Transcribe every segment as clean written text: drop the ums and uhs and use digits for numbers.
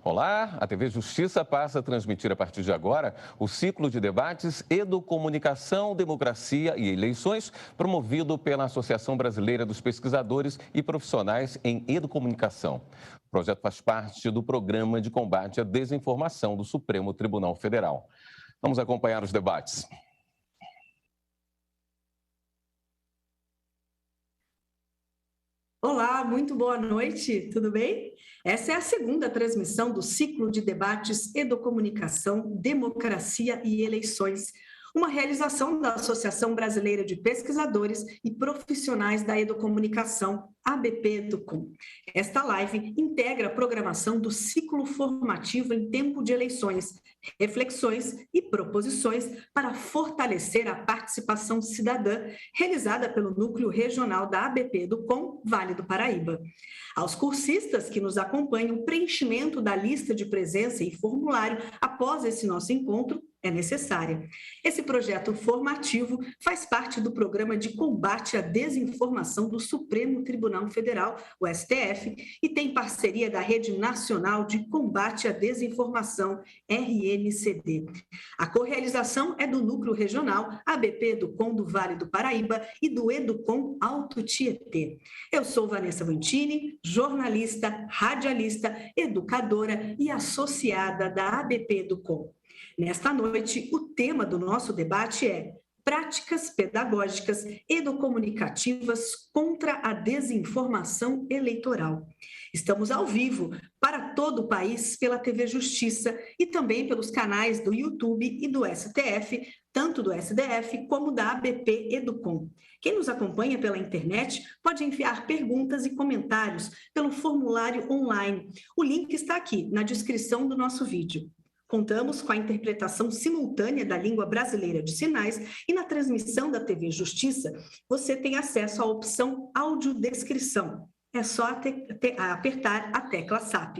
Olá, a TV Justiça passa a transmitir a partir de agora o ciclo de debates Educomunicação, Democracia e Eleições, promovido pela Associação Brasileira dos Pesquisadores e Profissionais em Educomunicação. O projeto faz parte do Programa de Combate à Desinformação do Supremo Tribunal Federal. Vamos acompanhar os debates. Olá, muito boa noite, tudo bem? Essa é a segunda transmissão do ciclo de debates Educomunicação, Democracia e Eleições, uma realização da Associação Brasileira de Pesquisadores e Profissionais da Educomunicação, ABP-EDUCOM. Esta live integra a programação do ciclo formativo em tempo de eleições, reflexões e proposições para fortalecer a participação cidadã realizada pelo Núcleo Regional da ABP-EDUCOM, Vale do Paraíba. Aos cursistas que nos acompanham, o preenchimento da lista de presença e formulário após esse nosso encontro é necessária. Esse projeto formativo faz parte do Programa de Combate à Desinformação do Supremo Tribunal Federal, o STF, e tem parceria da Rede Nacional de Combate à Desinformação, RNCD. A correalização é do Núcleo Regional ABP-EDUCOM do Vale do Paraíba e do EDUCOM Alto Tietê. Eu sou Vanessa Vantini, jornalista, radialista, educadora e associada da ABP-EDUCOM. Nesta noite, o tema do nosso debate é Práticas Pedagógicas Educomunicativas contra a Desinformação Eleitoral. Estamos ao vivo para todo o país pela TV Justiça e também pelos canais do YouTube e do STF, tanto do SDF como da ABP-EDUCOM. Quem nos acompanha pela internet pode enviar perguntas e comentários pelo formulário online. O link está aqui na descrição do nosso vídeo. Contamos com a interpretação simultânea da língua brasileira de sinais e na transmissão da TV Justiça, você tem acesso à opção audiodescrição. É só apertar a tecla SAP.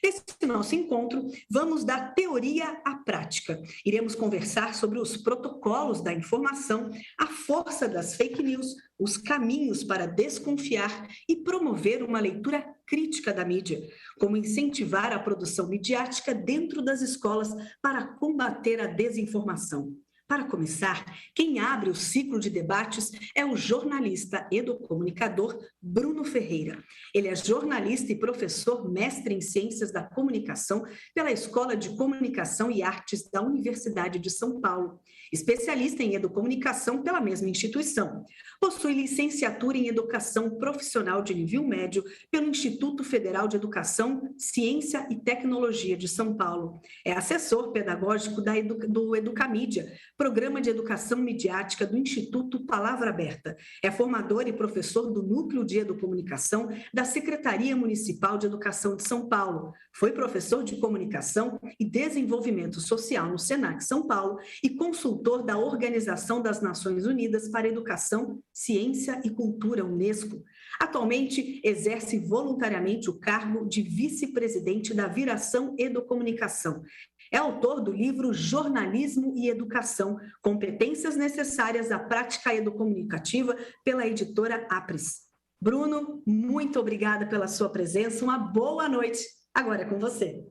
Nesse nosso encontro, vamos da teoria à prática. Iremos conversar sobre os protocolos da informação, a força das fake news, os caminhos para desconfiar e promover uma leitura crítica da mídia, como incentivar a produção midiática dentro das escolas para combater a desinformação. Para começar, quem abre o ciclo de debates é o jornalista educomunicador Bruno Ferreira. Ele é jornalista e professor mestre em Ciências da Comunicação pela Escola de Comunicação e Artes da Universidade de São Paulo, especialista em educomunicação pela mesma instituição. Possui licenciatura em Educação Profissional de Nível Médio pelo Instituto Federal de Educação, Ciência e Tecnologia de São Paulo. É assessor pedagógico do Educamídia, Programa de Educação Midiática do Instituto Palavra Aberta. É formador e professor do Núcleo de Educomunicação da Secretaria Municipal de Educação de São Paulo. Foi professor de Comunicação e Desenvolvimento Social no SENAC São Paulo e consultor da Organização das Nações Unidas para Educação, Ciência e Cultura, Unesco. Atualmente, exerce voluntariamente o cargo de vice-presidente da Viração Educomunicação. É autor do livro Jornalismo e Educação, Competências Necessárias à Prática Educomunicativa, pela editora Apres. Bruno, muito obrigada pela sua presença, uma boa noite. Agora é com você.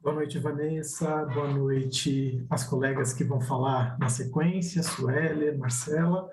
Boa noite, Vanessa. Boa noite às colegas que vão falar na sequência, Suélia, Marcela.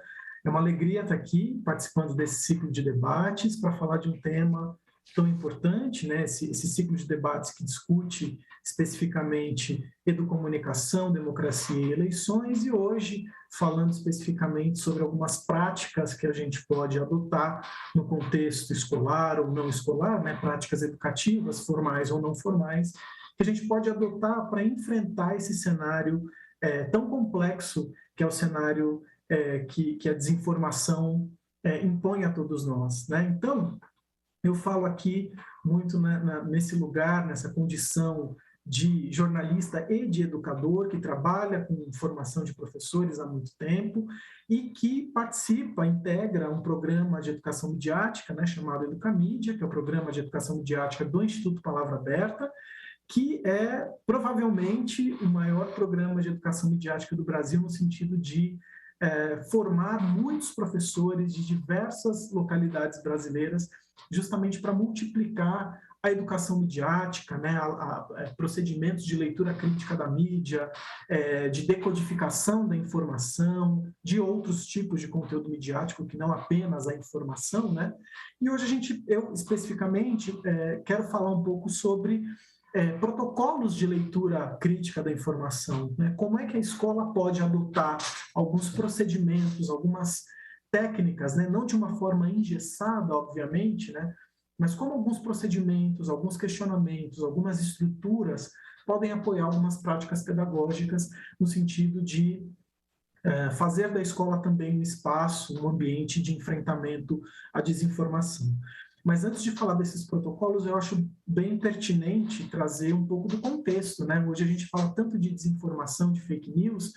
É uma alegria estar aqui participando desse ciclo de debates para falar de um tema tão importante, né? Esse ciclo de debates que discute especificamente educomunicação, democracia e eleições, e hoje falando especificamente sobre algumas práticas que a gente pode adotar no contexto escolar ou não escolar, né? Práticas educativas, formais ou não formais, que a gente pode adotar para enfrentar esse cenário tão complexo que é o cenário que a desinformação impõe a todos nós, né? Então, eu falo aqui muito nesse lugar, nessa condição de jornalista e de educador, que trabalha com formação de professores há muito tempo e que participa, integra um programa de educação midiática, né, chamado Educamídia, que é o programa de educação midiática do Instituto Palavra Aberta, que é provavelmente o maior programa de educação midiática do Brasil no sentido de formar muitos professores de diversas localidades brasileiras, justamente para multiplicar a a educação midiática, né, procedimentos de leitura crítica da mídia, de decodificação da informação, de outros tipos de conteúdo midiático que não apenas a informação, né? E hoje eu especificamente quero falar um pouco sobre protocolos de leitura crítica da informação, né? Como é que a escola pode adotar alguns procedimentos, algumas técnicas, né? Não de uma forma engessada, obviamente, né? Mas como alguns procedimentos, alguns questionamentos, algumas estruturas podem apoiar algumas práticas pedagógicas no sentido de fazer da escola também um espaço, um ambiente de enfrentamento à desinformação. Mas antes de falar desses protocolos, eu acho bem pertinente trazer um pouco do contexto, né? Hoje a gente fala tanto de desinformação, de fake news,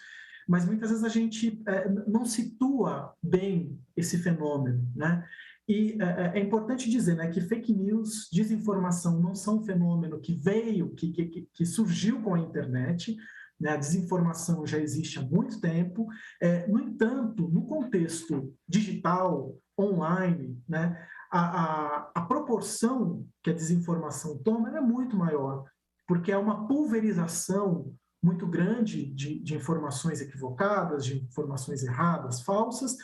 mas muitas vezes a gente não situa bem esse fenômeno, né? E é importante dizer, né, que fake news, desinformação não são um fenômeno que veio, que surgiu com a internet, né? A desinformação já existe há muito tempo. No entanto, no contexto digital, online, né, a proporção que a desinformação toma é muito maior, porque é uma pulverização muito grande de informações equivocadas, de informações erradas, falsas,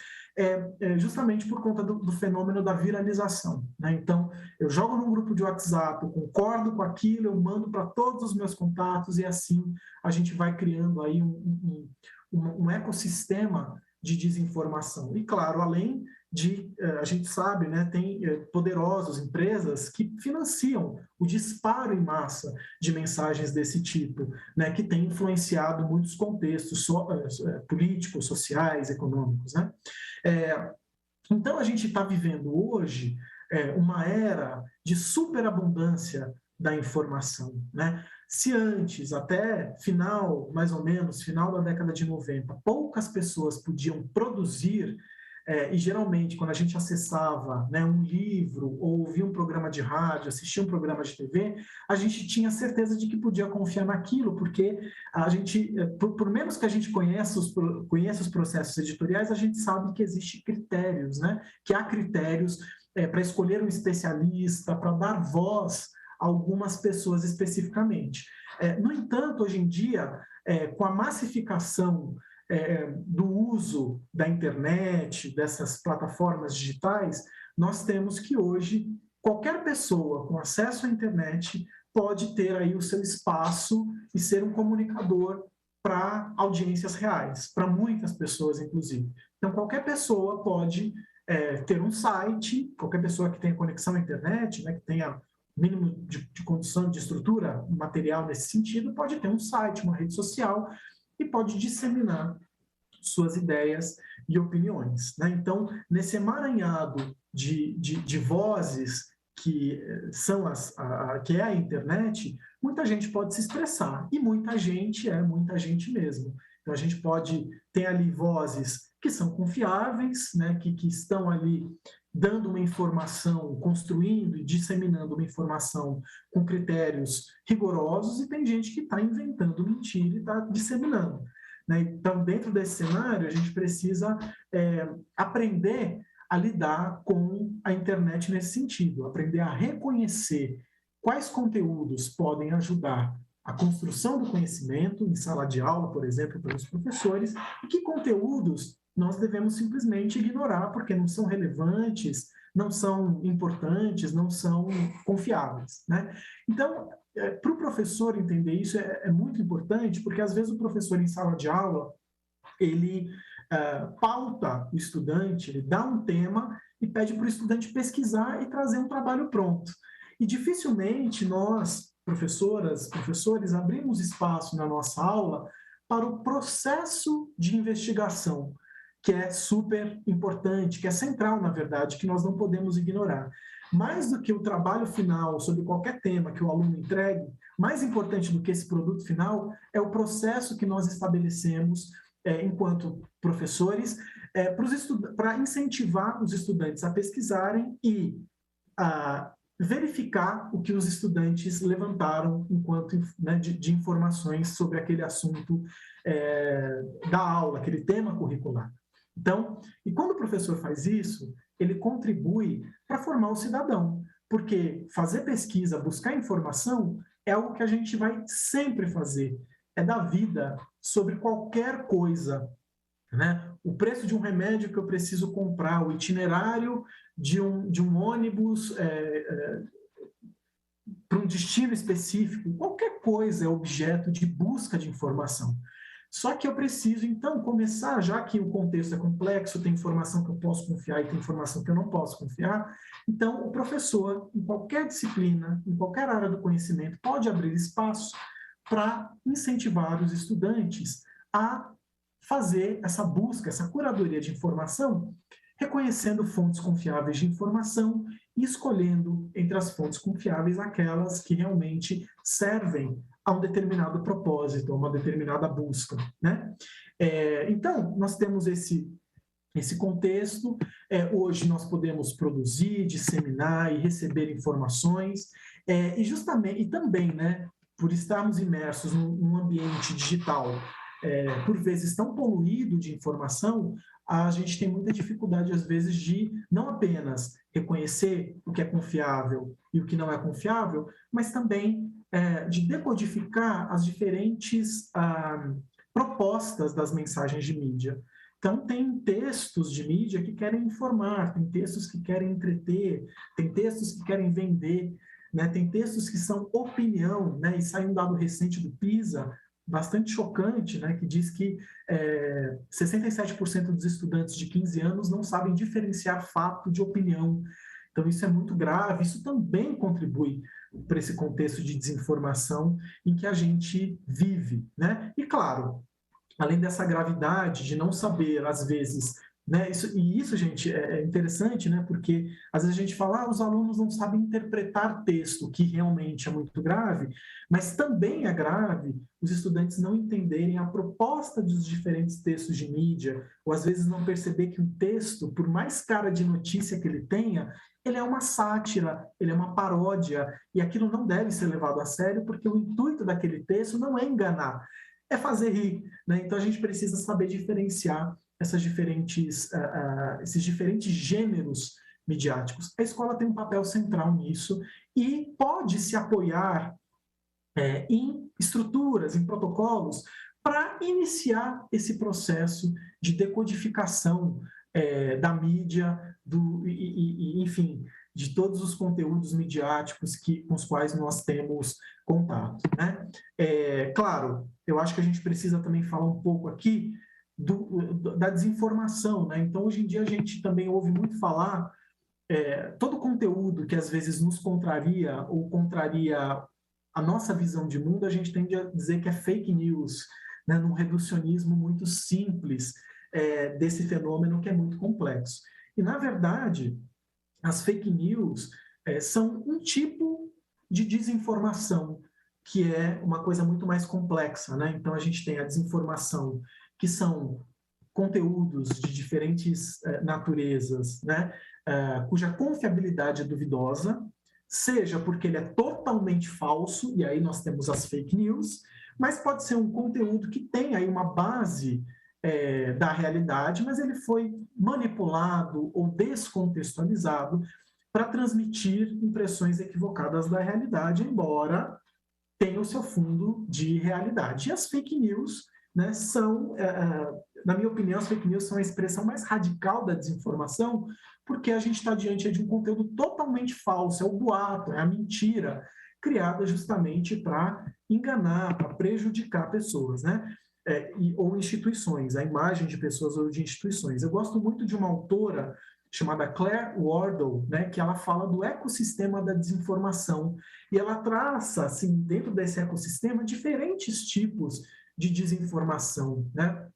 justamente por conta do fenômeno da viralização, né? Então, eu jogo num grupo de WhatsApp, eu concordo com aquilo, eu mando para todos os meus contatos e assim a gente vai criando aí um ecossistema de desinformação. E, claro, além de, a gente sabe, né, tem poderosas empresas que financiam o disparo em massa de mensagens desse tipo, né, que tem influenciado muitos contextos políticos, sociais, econômicos, né? Então, a gente está vivendo hoje uma era de superabundância da informação, né? Se antes, até mais ou menos, final da década de 90, poucas pessoas podiam produzir, e geralmente quando a gente acessava, né, um livro, ou ouvia um programa de rádio, assistia um programa de TV, a gente tinha certeza de que podia confiar naquilo, porque a gente, por menos que a gente conheça os processos editoriais, a gente sabe que existem critérios, né? Que há critérios para escolher um especialista, para dar voz a algumas pessoas especificamente. No entanto, hoje em dia, com a massificação do uso da internet, dessas plataformas digitais, nós temos que hoje qualquer pessoa com acesso à internet pode ter aí o seu espaço e ser um comunicador para audiências reais, para muitas pessoas, inclusive. Então, qualquer pessoa pode ter um site, qualquer pessoa que tenha conexão à internet, né, que tenha mínimo de condição de estrutura material nesse sentido, pode ter um site, uma rede social, e pode disseminar suas ideias e opiniões, né? Então, nesse emaranhado de vozes que são que é a internet, muita gente pode se expressar, e muita gente mesmo. Então, a gente pode ter ali vozes que são confiáveis, né? que estão ali dando uma informação, construindo e disseminando uma informação com critérios rigorosos, e tem gente que está inventando mentira e está disseminando, né? Então, dentro desse cenário, a gente precisa aprender a lidar com a internet nesse sentido, aprender a reconhecer quais conteúdos podem ajudar a construção do conhecimento em sala de aula, por exemplo, pelos professores, e que conteúdos nós devemos simplesmente ignorar porque não são relevantes, não são importantes, não são confiáveis, né? Então, para o professor entender isso é muito importante, porque às vezes o professor em sala de aula, ele pauta o estudante, ele dá um tema e pede para o estudante pesquisar e trazer um trabalho pronto. E dificilmente nós, professoras, professores, abrimos espaço na nossa aula para o processo de investigação, que é super importante, que é central, na verdade, que nós não podemos ignorar. Mais do que o trabalho final sobre qualquer tema que o aluno entregue, mais importante do que esse produto final é o processo que nós estabelecemos enquanto professores para incentivar os estudantes a pesquisarem e a verificar o que os estudantes levantaram enquanto, né, de informações sobre aquele assunto da aula, aquele tema curricular. Então, e quando o professor faz isso, ele contribui para formar o cidadão, Porque fazer pesquisa, buscar informação, é algo que a gente vai sempre fazer. É da vida sobre qualquer coisa, né? O preço de um remédio que eu preciso comprar, o itinerário de um ônibus para um destino específico, qualquer coisa é objeto de busca de informação. Só que eu preciso, então, começar, já que o contexto é complexo, tem informação que eu posso confiar e tem informação que eu não posso confiar, então o professor, em qualquer disciplina, em qualquer área do conhecimento, pode abrir espaço para incentivar os estudantes a fazer essa busca, essa curadoria de informação, reconhecendo fontes confiáveis de informação e escolhendo entre as fontes confiáveis aquelas que realmente servem a um determinado propósito, a uma determinada busca, né? Então, nós temos esse contexto. Hoje nós podemos produzir, disseminar e receber informações, e também, né, por estarmos imersos num ambiente digital, por vezes tão poluído de informação, a gente tem muita dificuldade, às vezes, de não apenas reconhecer o que é confiável e o que não é confiável, mas também de decodificar as diferentes propostas das mensagens de mídia. Então, tem textos de mídia que querem informar, tem textos que querem entreter, tem textos que querem vender, né? Tem textos que são opinião, né? E sai um dado recente do PISA, bastante chocante, né? Que diz que 67% dos estudantes de 15 anos não sabem diferenciar fato de opinião. Então, isso é muito grave, isso também contribui para esse contexto de desinformação em que a gente vive, né? E, claro, além dessa gravidade de não saber, às vezes, né? Isso, gente, é interessante, né? Porque às vezes a gente fala, os alunos não sabem interpretar texto, que realmente é muito grave, mas também é grave os estudantes não entenderem a proposta dos diferentes textos de mídia, ou às vezes não perceber que um texto, por mais cara de notícia que ele tenha, ele é uma sátira, ele é uma paródia, e aquilo não deve ser levado a sério, porque o intuito daquele texto não é enganar, é fazer rir, né? Então a gente precisa saber diferenciar esses diferentes gêneros midiáticos. A escola tem um papel central nisso e pode se apoiar em estruturas, em protocolos, para iniciar esse processo de decodificação da mídia, enfim, de todos os conteúdos midiáticos com os quais nós temos contato, né? Claro, eu acho que a gente precisa também falar um pouco aqui da desinformação, né? Então, hoje em dia, a gente também ouve muito falar todo conteúdo que às vezes nos contraria ou contraria a nossa visão de mundo, a gente tende a dizer que é fake news, né? Num reducionismo muito simples desse fenômeno que é muito complexo. E, na verdade, as fake news são um tipo de desinformação, que é uma coisa muito mais complexa, né? Então, a gente tem a desinformação, que são conteúdos de diferentes naturezas, né? Cuja confiabilidade é duvidosa, seja porque ele é totalmente falso, e aí nós temos as fake news, mas pode ser um conteúdo que tem aí uma base da realidade, mas ele foi manipulado ou descontextualizado para transmitir impressões equivocadas da realidade, embora tenha o seu fundo de realidade. E as fake news, né, são, na minha opinião, as fake news são a expressão mais radical da desinformação, porque a gente está diante de um conteúdo totalmente falso, é o boato, é a mentira, criada justamente para enganar, para prejudicar pessoas, né? Ou instituições, a imagem de pessoas ou de instituições. Eu gosto muito de uma autora chamada Claire Wardle, né, que ela fala do ecossistema da desinformação, e ela traça, assim, dentro desse ecossistema, diferentes tipos de desinformação, né?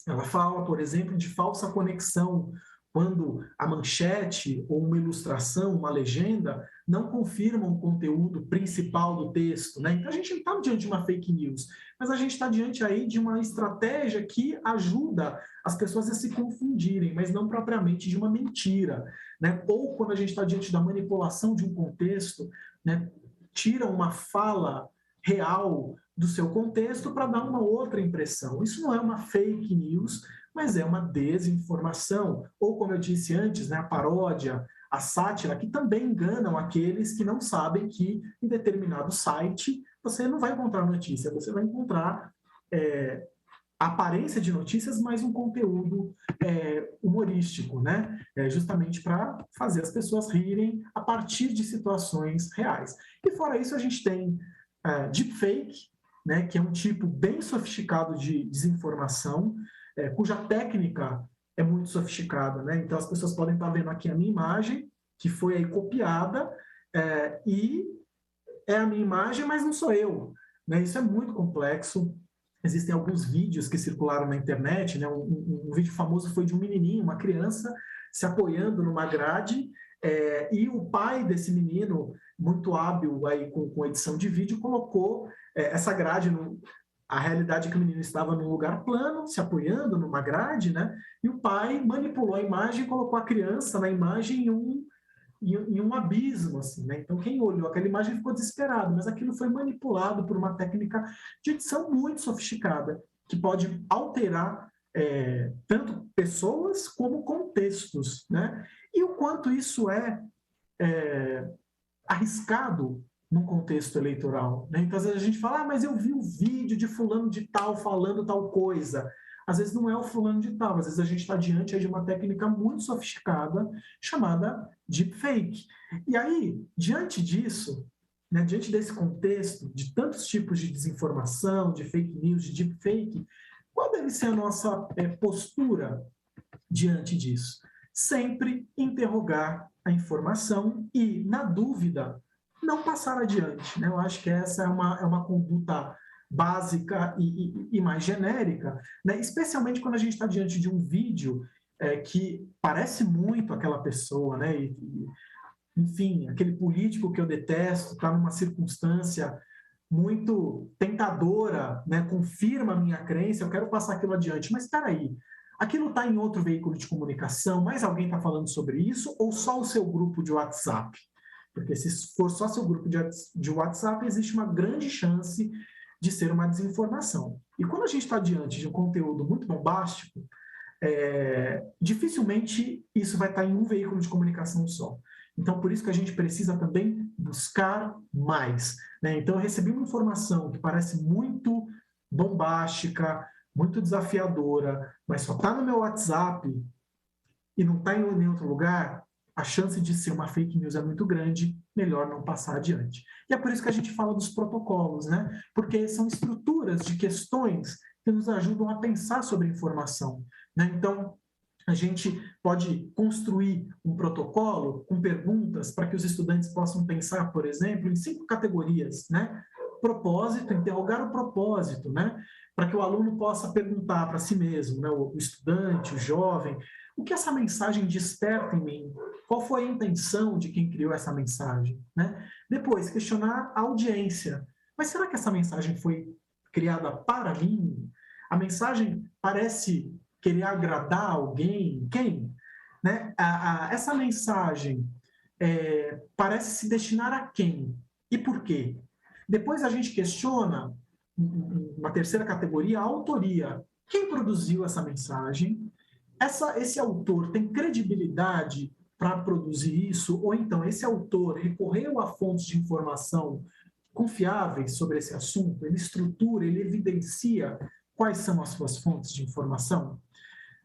Ela fala, por exemplo, de falsa conexão, quando a manchete ou uma ilustração, uma legenda, não confirmam o conteúdo principal do texto, né? Então, a gente não está diante de uma fake news, mas a gente está diante aí de uma estratégia que ajuda as pessoas a se confundirem, mas não propriamente de uma mentira, né? Ou quando a gente está diante da manipulação de um contexto, né? Tira uma fala real do seu contexto para dar uma outra impressão. Isso não é uma fake news, mas é uma desinformação, ou como eu disse antes, né, a paródia, a sátira, que também enganam aqueles que não sabem que em determinado site você não vai encontrar notícia, você vai encontrar a aparência de notícias, mas um conteúdo humorístico, né? Justamente para fazer as pessoas rirem a partir de situações reais. E fora isso, a gente tem deepfake, né? Que é um tipo bem sofisticado de desinformação, cuja técnica é muito sofisticada, né? Então, as pessoas podem estar vendo aqui a minha imagem, que foi aí copiada, e é a minha imagem, mas não sou eu, né? Isso é muito complexo. Existem alguns vídeos que circularam na internet, né? Um vídeo famoso foi de um menininho, uma criança, se apoiando numa grade, e o pai desse menino, muito hábil aí com edição de vídeo, colocou essa grade a realidade é que o menino estava num lugar plano, se apoiando numa grade, né? E o pai manipulou a imagem e colocou a criança na imagem em um abismo, assim, né? Então, quem olhou aquela imagem ficou desesperado, mas aquilo foi manipulado por uma técnica de edição muito sofisticada, que pode alterar tanto pessoas como contextos, né? E o quanto isso é arriscado num contexto eleitoral, né? Então, às vezes a gente fala, mas eu vi um vídeo de fulano de tal falando tal coisa. Às vezes não é o fulano de tal, às vezes a gente está diante de uma técnica muito sofisticada chamada deepfake. E aí, diante disso, né, diante desse contexto de tantos tipos de desinformação, de fake news, de deepfake, qual deve ser a nossa postura diante disso? Sempre interrogar a informação e, na dúvida, não passar adiante, né? Eu acho que essa é uma conduta básica e mais genérica, né? Especialmente quando a gente está diante de um vídeo que parece muito aquela pessoa, né? Enfim, aquele político que eu detesto está numa circunstância muito tentadora, né? Confirma a minha crença, eu quero passar aquilo adiante. Mas espera aí, aquilo está em outro veículo de comunicação, mais alguém está falando sobre isso ou só o seu grupo de WhatsApp? Porque se for só seu grupo de WhatsApp, existe uma grande chance de ser uma desinformação. E quando a gente está diante de um conteúdo muito bombástico, dificilmente isso vai estar em um veículo de comunicação só. Então, por isso que a gente precisa também buscar mais, né? Então, eu recebi uma informação que parece muito bombástica, muito desafiadora, mas só está no meu WhatsApp e não está em nenhum outro lugar, a chance de ser uma fake news é muito grande, melhor não passar adiante. E é por isso que a gente fala dos protocolos, né? Porque são estruturas de questões que nos ajudam a pensar sobre informação, né? Então, a gente pode construir um protocolo com perguntas para que os estudantes possam pensar, por exemplo, em 5 categorias, né? Propósito, interrogar o propósito, né? Para que o aluno possa perguntar para si mesmo, né? O estudante, o jovem, o que essa mensagem desperta em mim? Qual foi a intenção de quem criou essa mensagem, né? Depois, questionar a audiência. Mas será que essa mensagem foi criada para mim? A mensagem parece querer agradar alguém? Quem? Né? Essa mensagem parece se destinar a quem? E por quê? Depois a gente questiona, uma terceira categoria, a autoria. Quem produziu essa mensagem? Esse autor tem credibilidade para produzir isso? Ou então esse autor recorreu a fontes de informação confiáveis sobre esse assunto? Ele estrutura, ele evidencia quais são as suas fontes de informação?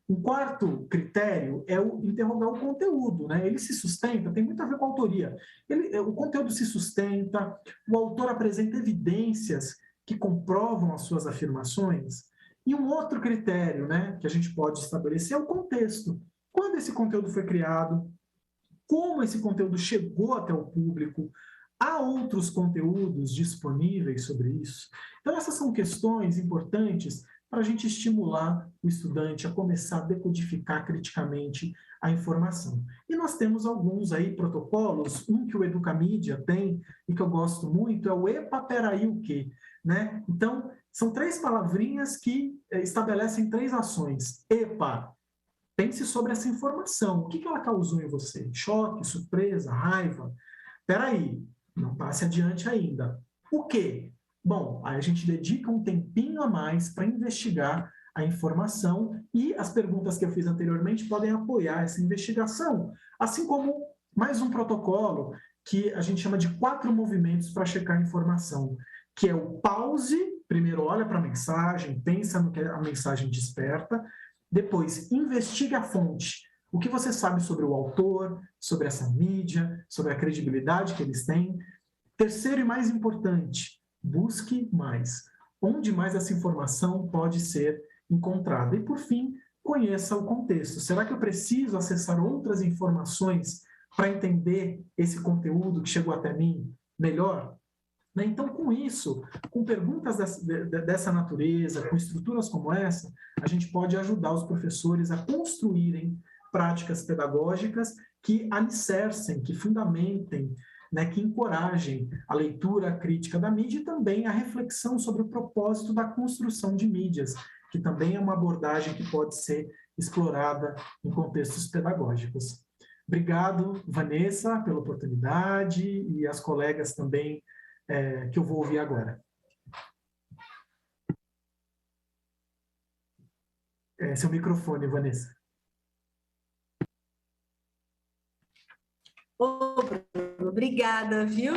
Um quarto critério é interrogar o conteúdo, né? Ele se sustenta, tem muito a ver com a autoria. O conteúdo se sustenta, o autor apresenta evidências que comprovam as suas afirmações. E um outro critério, né, que a gente pode estabelecer é o contexto. Quando esse conteúdo foi criado, como esse conteúdo chegou até o público, há outros conteúdos disponíveis sobre isso? Então, essas são questões importantes para a gente estimular o estudante a começar a decodificar criticamente a informação. E nós temos alguns aí protocolos, um que o Educamídia tem e que eu gosto muito é o EPA, peraí o quê? Né? Então, são 3 palavrinhas que estabelecem 3 ações. EPA, pense sobre essa informação. O que ela causou em você? Choque, surpresa, raiva? Peraí, não passe adiante ainda. O quê? Bom, aí a gente dedica um tempinho a mais para investigar a informação e as perguntas que eu fiz anteriormente podem apoiar essa investigação, assim como mais um protocolo que a gente chama de 4 movimentos para checar a informação, que é o pause, primeiro olha para a mensagem, pensa no que a mensagem desperta, depois investiga a fonte, o que você sabe sobre o autor, sobre essa mídia, sobre a credibilidade que eles têm. Terceiro e mais importante, busque mais. Onde mais essa informação pode ser encontrada? E, por fim, conheça o contexto. Será que eu preciso acessar outras informações para entender esse conteúdo que chegou até mim melhor? Então, com isso, com perguntas dessa natureza, com estruturas como essa, a gente pode ajudar os professores a construírem práticas pedagógicas que alicercem, que fundamentem, que encorajem a leitura crítica da mídia e também a reflexão sobre o propósito da construção de mídias, que também é uma abordagem que pode ser explorada em contextos pedagógicos. Obrigado, Vanessa, pela oportunidade e as colegas também que eu vou ouvir agora. Seu microfone, Vanessa. Bruno, obrigada, viu?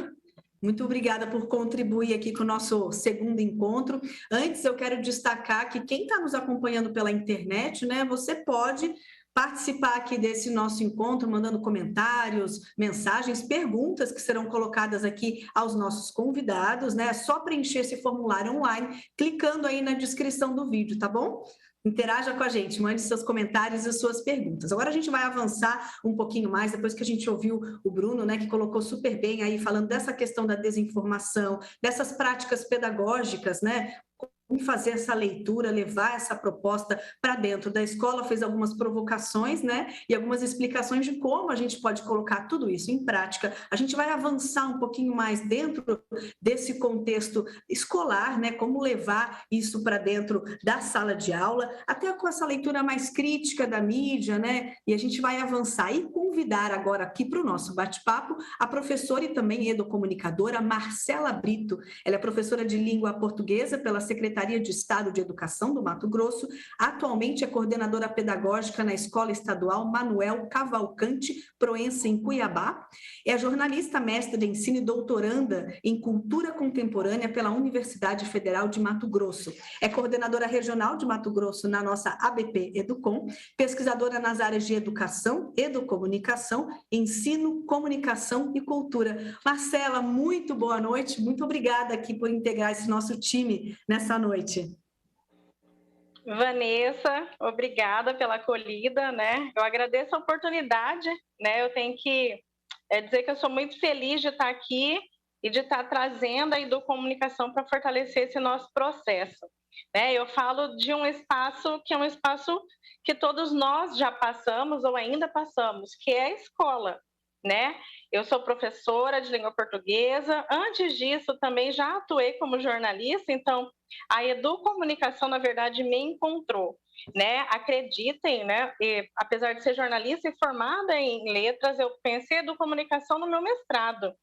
Muito obrigada por contribuir aqui com o nosso segundo encontro. Antes, eu quero destacar que quem está nos acompanhando pela internet, você pode participar aqui desse nosso encontro, mandando comentários, mensagens, perguntas que serão colocadas aqui aos nossos convidados, É só preencher esse formulário online, clicando aí na descrição do vídeo, tá bom? Interaja com a gente, mande seus comentários e suas perguntas. Agora a gente vai avançar um pouquinho mais, depois que a gente ouviu o Bruno, que colocou super bem aí, falando dessa questão da desinformação, dessas práticas pedagógicas, como fazer essa leitura, levar essa proposta para dentro da escola, fez algumas provocações, e algumas explicações de como a gente pode colocar tudo isso em prática. A gente vai avançar um pouquinho mais dentro desse contexto escolar, como levar isso para dentro da sala de aula, até com essa leitura mais crítica da mídia, E a gente vai avançar e convidar agora aqui para o nosso bate-papo a professora e também educomunicadora Marcela Brito. Ela é professora de língua portuguesa pela Secretaria de Estado de Educação do Mato Grosso, atualmente é coordenadora pedagógica na Escola Estadual Manuel Cavalcante Proença, em Cuiabá, é jornalista, mestre de ensino e doutoranda em Cultura Contemporânea pela Universidade Federal de Mato Grosso, é coordenadora regional de Mato Grosso na nossa ABP Educom, pesquisadora nas áreas de educação, educomunicação, ensino, comunicação e cultura. Marcela, muito boa noite, muito obrigada aqui por integrar esse nosso time nessa noite. Vanessa, obrigada pela acolhida, Eu agradeço a oportunidade, Eu tenho que dizer que eu sou muito feliz de estar aqui e de estar trazendo a educomunicação para fortalecer esse nosso processo, Eu falo de um espaço que é um espaço que todos nós já passamos ou ainda passamos, que é a escola, Eu sou professora de língua portuguesa, antes disso também já atuei como jornalista, então a educomunicação, na verdade, me encontrou, Acreditem, e, apesar de ser jornalista e formada em letras, eu pensei em educomunicação no meu mestrado.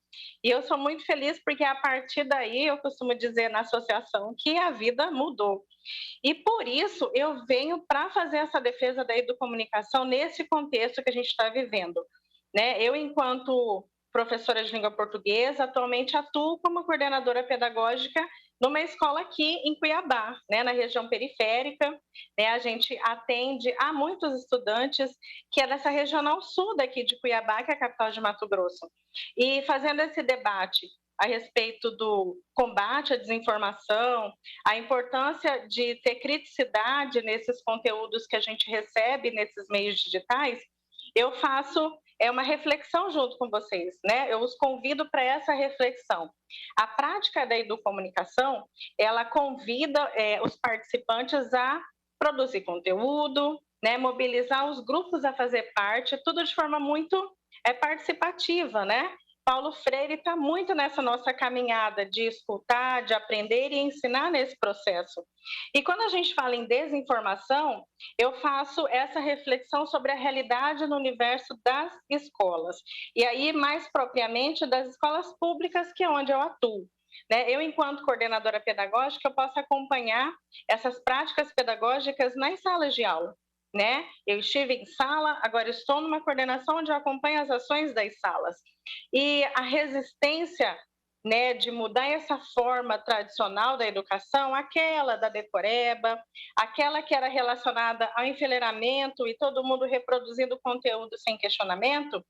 E eu sou muito feliz porque a partir daí eu costumo dizer na associação que a vida mudou. E por isso eu venho para fazer essa defesa da educomunicação nesse contexto que a gente está vivendo. Eu, enquanto professora de língua portuguesa, atualmente atuo como coordenadora pedagógica numa escola aqui em Cuiabá, na região periférica. A gente atende a muitos estudantes que é dessa regional sul daqui de Cuiabá, que é a capital de Mato Grosso. E fazendo esse debate a respeito do combate à desinformação, a importância de ter criticidade nesses conteúdos que a gente recebe nesses meios digitais, eu faço uma reflexão junto com vocês, Eu os convido para essa reflexão. A prática da educomunicação, ela convida os participantes a produzir conteúdo, mobilizar os grupos a fazer parte, tudo de forma muito participativa, Paulo Freire está muito nessa nossa caminhada de escutar, de aprender e ensinar nesse processo. E quando a gente fala em desinformação, eu faço essa reflexão sobre a realidade no universo das escolas. E aí, mais propriamente, das escolas públicas, que é onde eu atuo. Eu, enquanto coordenadora pedagógica, eu posso acompanhar essas práticas pedagógicas nas salas de aula. né? Eu estive em sala, agora estou numa coordenação onde eu acompanho as ações das salas. E a resistência, né, de mudar essa forma tradicional da educação, aquela da decoreba, aquela que era relacionada ao enfileiramento e todo mundo reproduzindo conteúdo sem questionamento,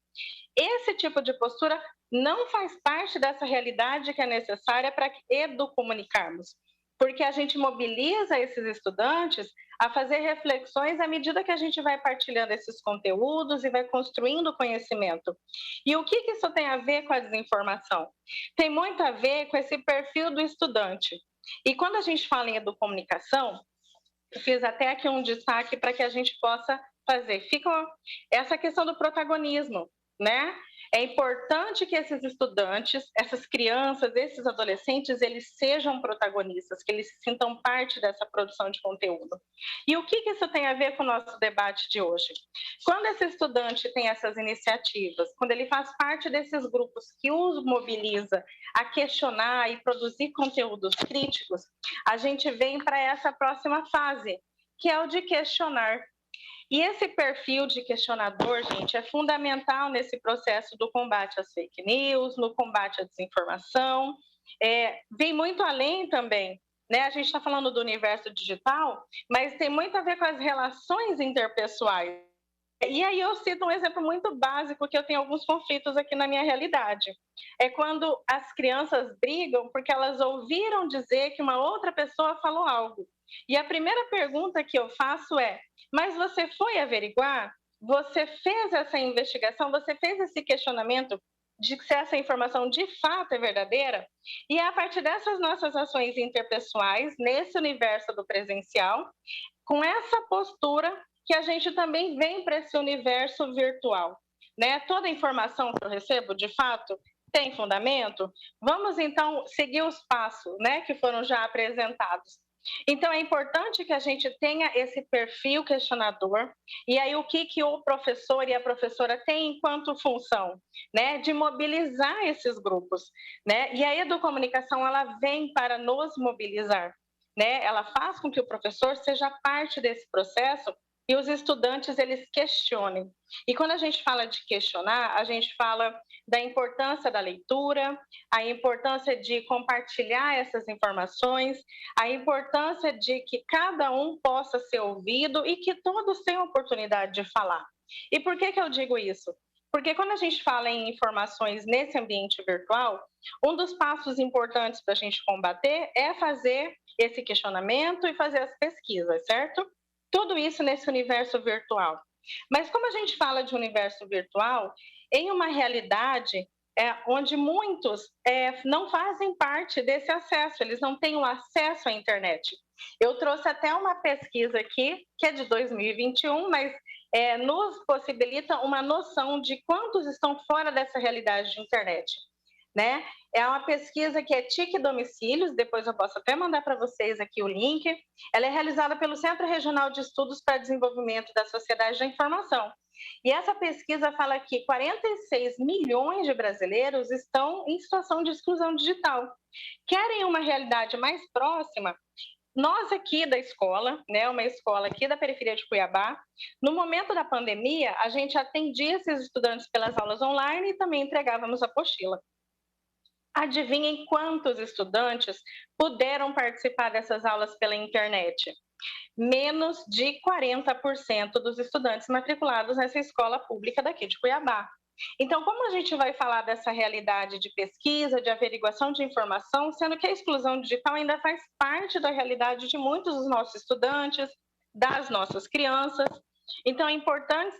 esse tipo de postura não faz parte dessa realidade que é necessária para educomunicarmos, porque a gente mobiliza esses estudantes a fazer reflexões à medida que a gente vai partilhando esses conteúdos e vai construindo conhecimento. E o que isso tem a ver com a desinformação? Tem muito a ver com esse perfil do estudante. E quando a gente fala em educomunicação, eu fiz até aqui um destaque para que a gente possa fazer. Fica essa questão do protagonismo, né? É importante que esses estudantes, essas crianças, esses adolescentes, eles sejam protagonistas, que eles se sintam parte dessa produção de conteúdo. E o que isso tem a ver com o nosso debate de hoje? Quando esse estudante tem essas iniciativas, quando ele faz parte desses grupos que os mobiliza a questionar e produzir conteúdos críticos, a gente vem para essa próxima fase, que é o de questionar. E esse perfil de questionador, gente, é fundamental nesse processo do combate às fake news, no combate à desinformação. Vem muito além também, né? A gente está falando do universo digital, mas tem muito a ver com as relações interpessoais. E aí eu cito um exemplo muito básico, que eu tenho alguns conflitos aqui na minha realidade. É quando as crianças brigam porque elas ouviram dizer que uma outra pessoa falou algo. E a primeira pergunta que eu faço é: mas você foi averiguar? Você fez essa investigação? Você fez esse questionamento de se essa informação de fato é verdadeira? E é a partir dessas nossas ações interpessoais, nesse universo do presencial, com essa postura, que a gente também vem para esse universo virtual, né? Toda informação que eu recebo, de fato, tem fundamento? Vamos, então, seguir os passos, né, que foram já apresentados. Então, é importante que a gente tenha esse perfil questionador, e aí o que o professor e a professora têm enquanto função, né, de mobilizar esses grupos, né? E a educomunicação, ela vem para nos mobilizar, né? Ela faz com que o professor seja parte desse processo e os estudantes, eles questionem. E quando a gente fala de questionar, a gente fala da importância da leitura, a importância de compartilhar essas informações, a importância de que cada um possa ser ouvido e que todos tenham oportunidade de falar. E por que eu digo isso? Porque quando a gente fala em informações nesse ambiente virtual, um dos passos importantes para a gente combater é fazer esse questionamento e fazer as pesquisas, certo? Tudo isso nesse universo virtual. Mas como a gente fala de universo virtual, em uma realidade onde muitos não fazem parte desse acesso, eles não têm o acesso à internet. Eu trouxe até uma pesquisa aqui, que é de 2021, mas nos possibilita uma noção de quantos estão fora dessa realidade de internet, né? É uma pesquisa que é TIC Domicílios, depois eu posso até mandar para vocês aqui o link. Ela é realizada pelo Centro Regional de Estudos para Desenvolvimento da Sociedade da Informação. E essa pesquisa fala que 46 milhões de brasileiros estão em situação de exclusão digital. Querem uma realidade mais próxima? Nós aqui da escola, né, uma escola aqui da periferia de Cuiabá, no momento da pandemia, a gente atendia esses estudantes pelas aulas online e também entregávamos a apostila. Adivinhem quantos estudantes puderam participar dessas aulas pela internet? Menos de 40% dos estudantes matriculados nessa escola pública daqui de Cuiabá. Então, como a gente vai falar dessa realidade de pesquisa, de averiguação de informação, sendo que a exclusão digital ainda faz parte da realidade de muitos dos nossos estudantes, das nossas crianças? Então, é importante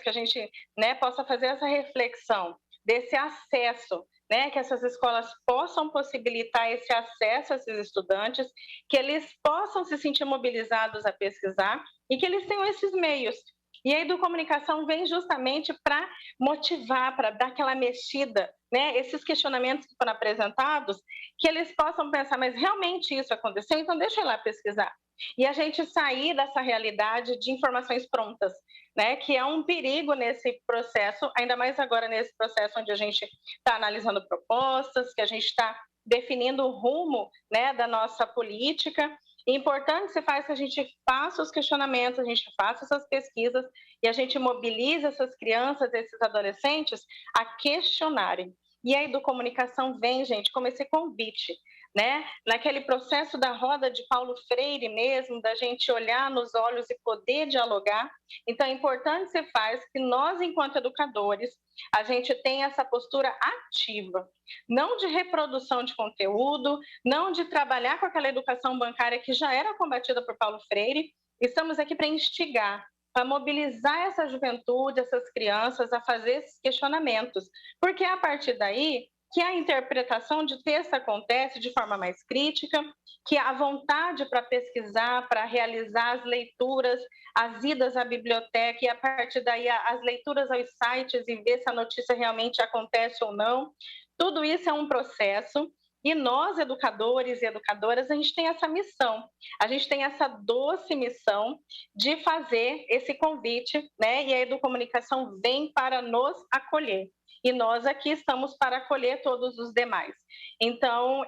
que a gente, né, possa fazer essa reflexão desse acesso, né, que essas escolas possam possibilitar esse acesso a esses estudantes, que eles possam se sentir mobilizados a pesquisar e que eles tenham esses meios. E a educomunicação vem justamente para motivar, para dar aquela mexida, né? Esses questionamentos que foram apresentados, que eles possam pensar, mas realmente isso aconteceu? Então deixa eu ir lá pesquisar. E a gente sair dessa realidade de informações prontas, né? Que é um perigo nesse processo, ainda mais agora nesse processo onde a gente está analisando propostas, que a gente está definindo o rumo, né, da nossa política. Importante se faz que a gente faça os questionamentos, a gente faça essas pesquisas e a gente mobilize essas crianças, esses adolescentes a questionarem. E a Educomunicação vem, gente, como esse convite, né? Naquele processo da roda de Paulo Freire mesmo, da gente olhar nos olhos e poder dialogar. Então, é importante se faz que nós, enquanto educadores, a gente tenha essa postura ativa, não de reprodução de conteúdo, não de trabalhar com aquela educação bancária que já era combatida por Paulo Freire. Estamos aqui para instigar, para mobilizar essa juventude, essas crianças a fazer esses questionamentos, porque é a partir daí que a interpretação de texto acontece de forma mais crítica, que a vontade para pesquisar, para realizar as leituras, as idas à biblioteca e a partir daí as leituras aos sites e ver se a notícia realmente acontece ou não. Tudo isso é um processo e nós, educadores e educadoras, a gente tem essa missão, a gente tem essa doce missão de fazer esse convite, né? E a Educomunicação vem para nos acolher. E nós aqui estamos para acolher todos os demais. Então,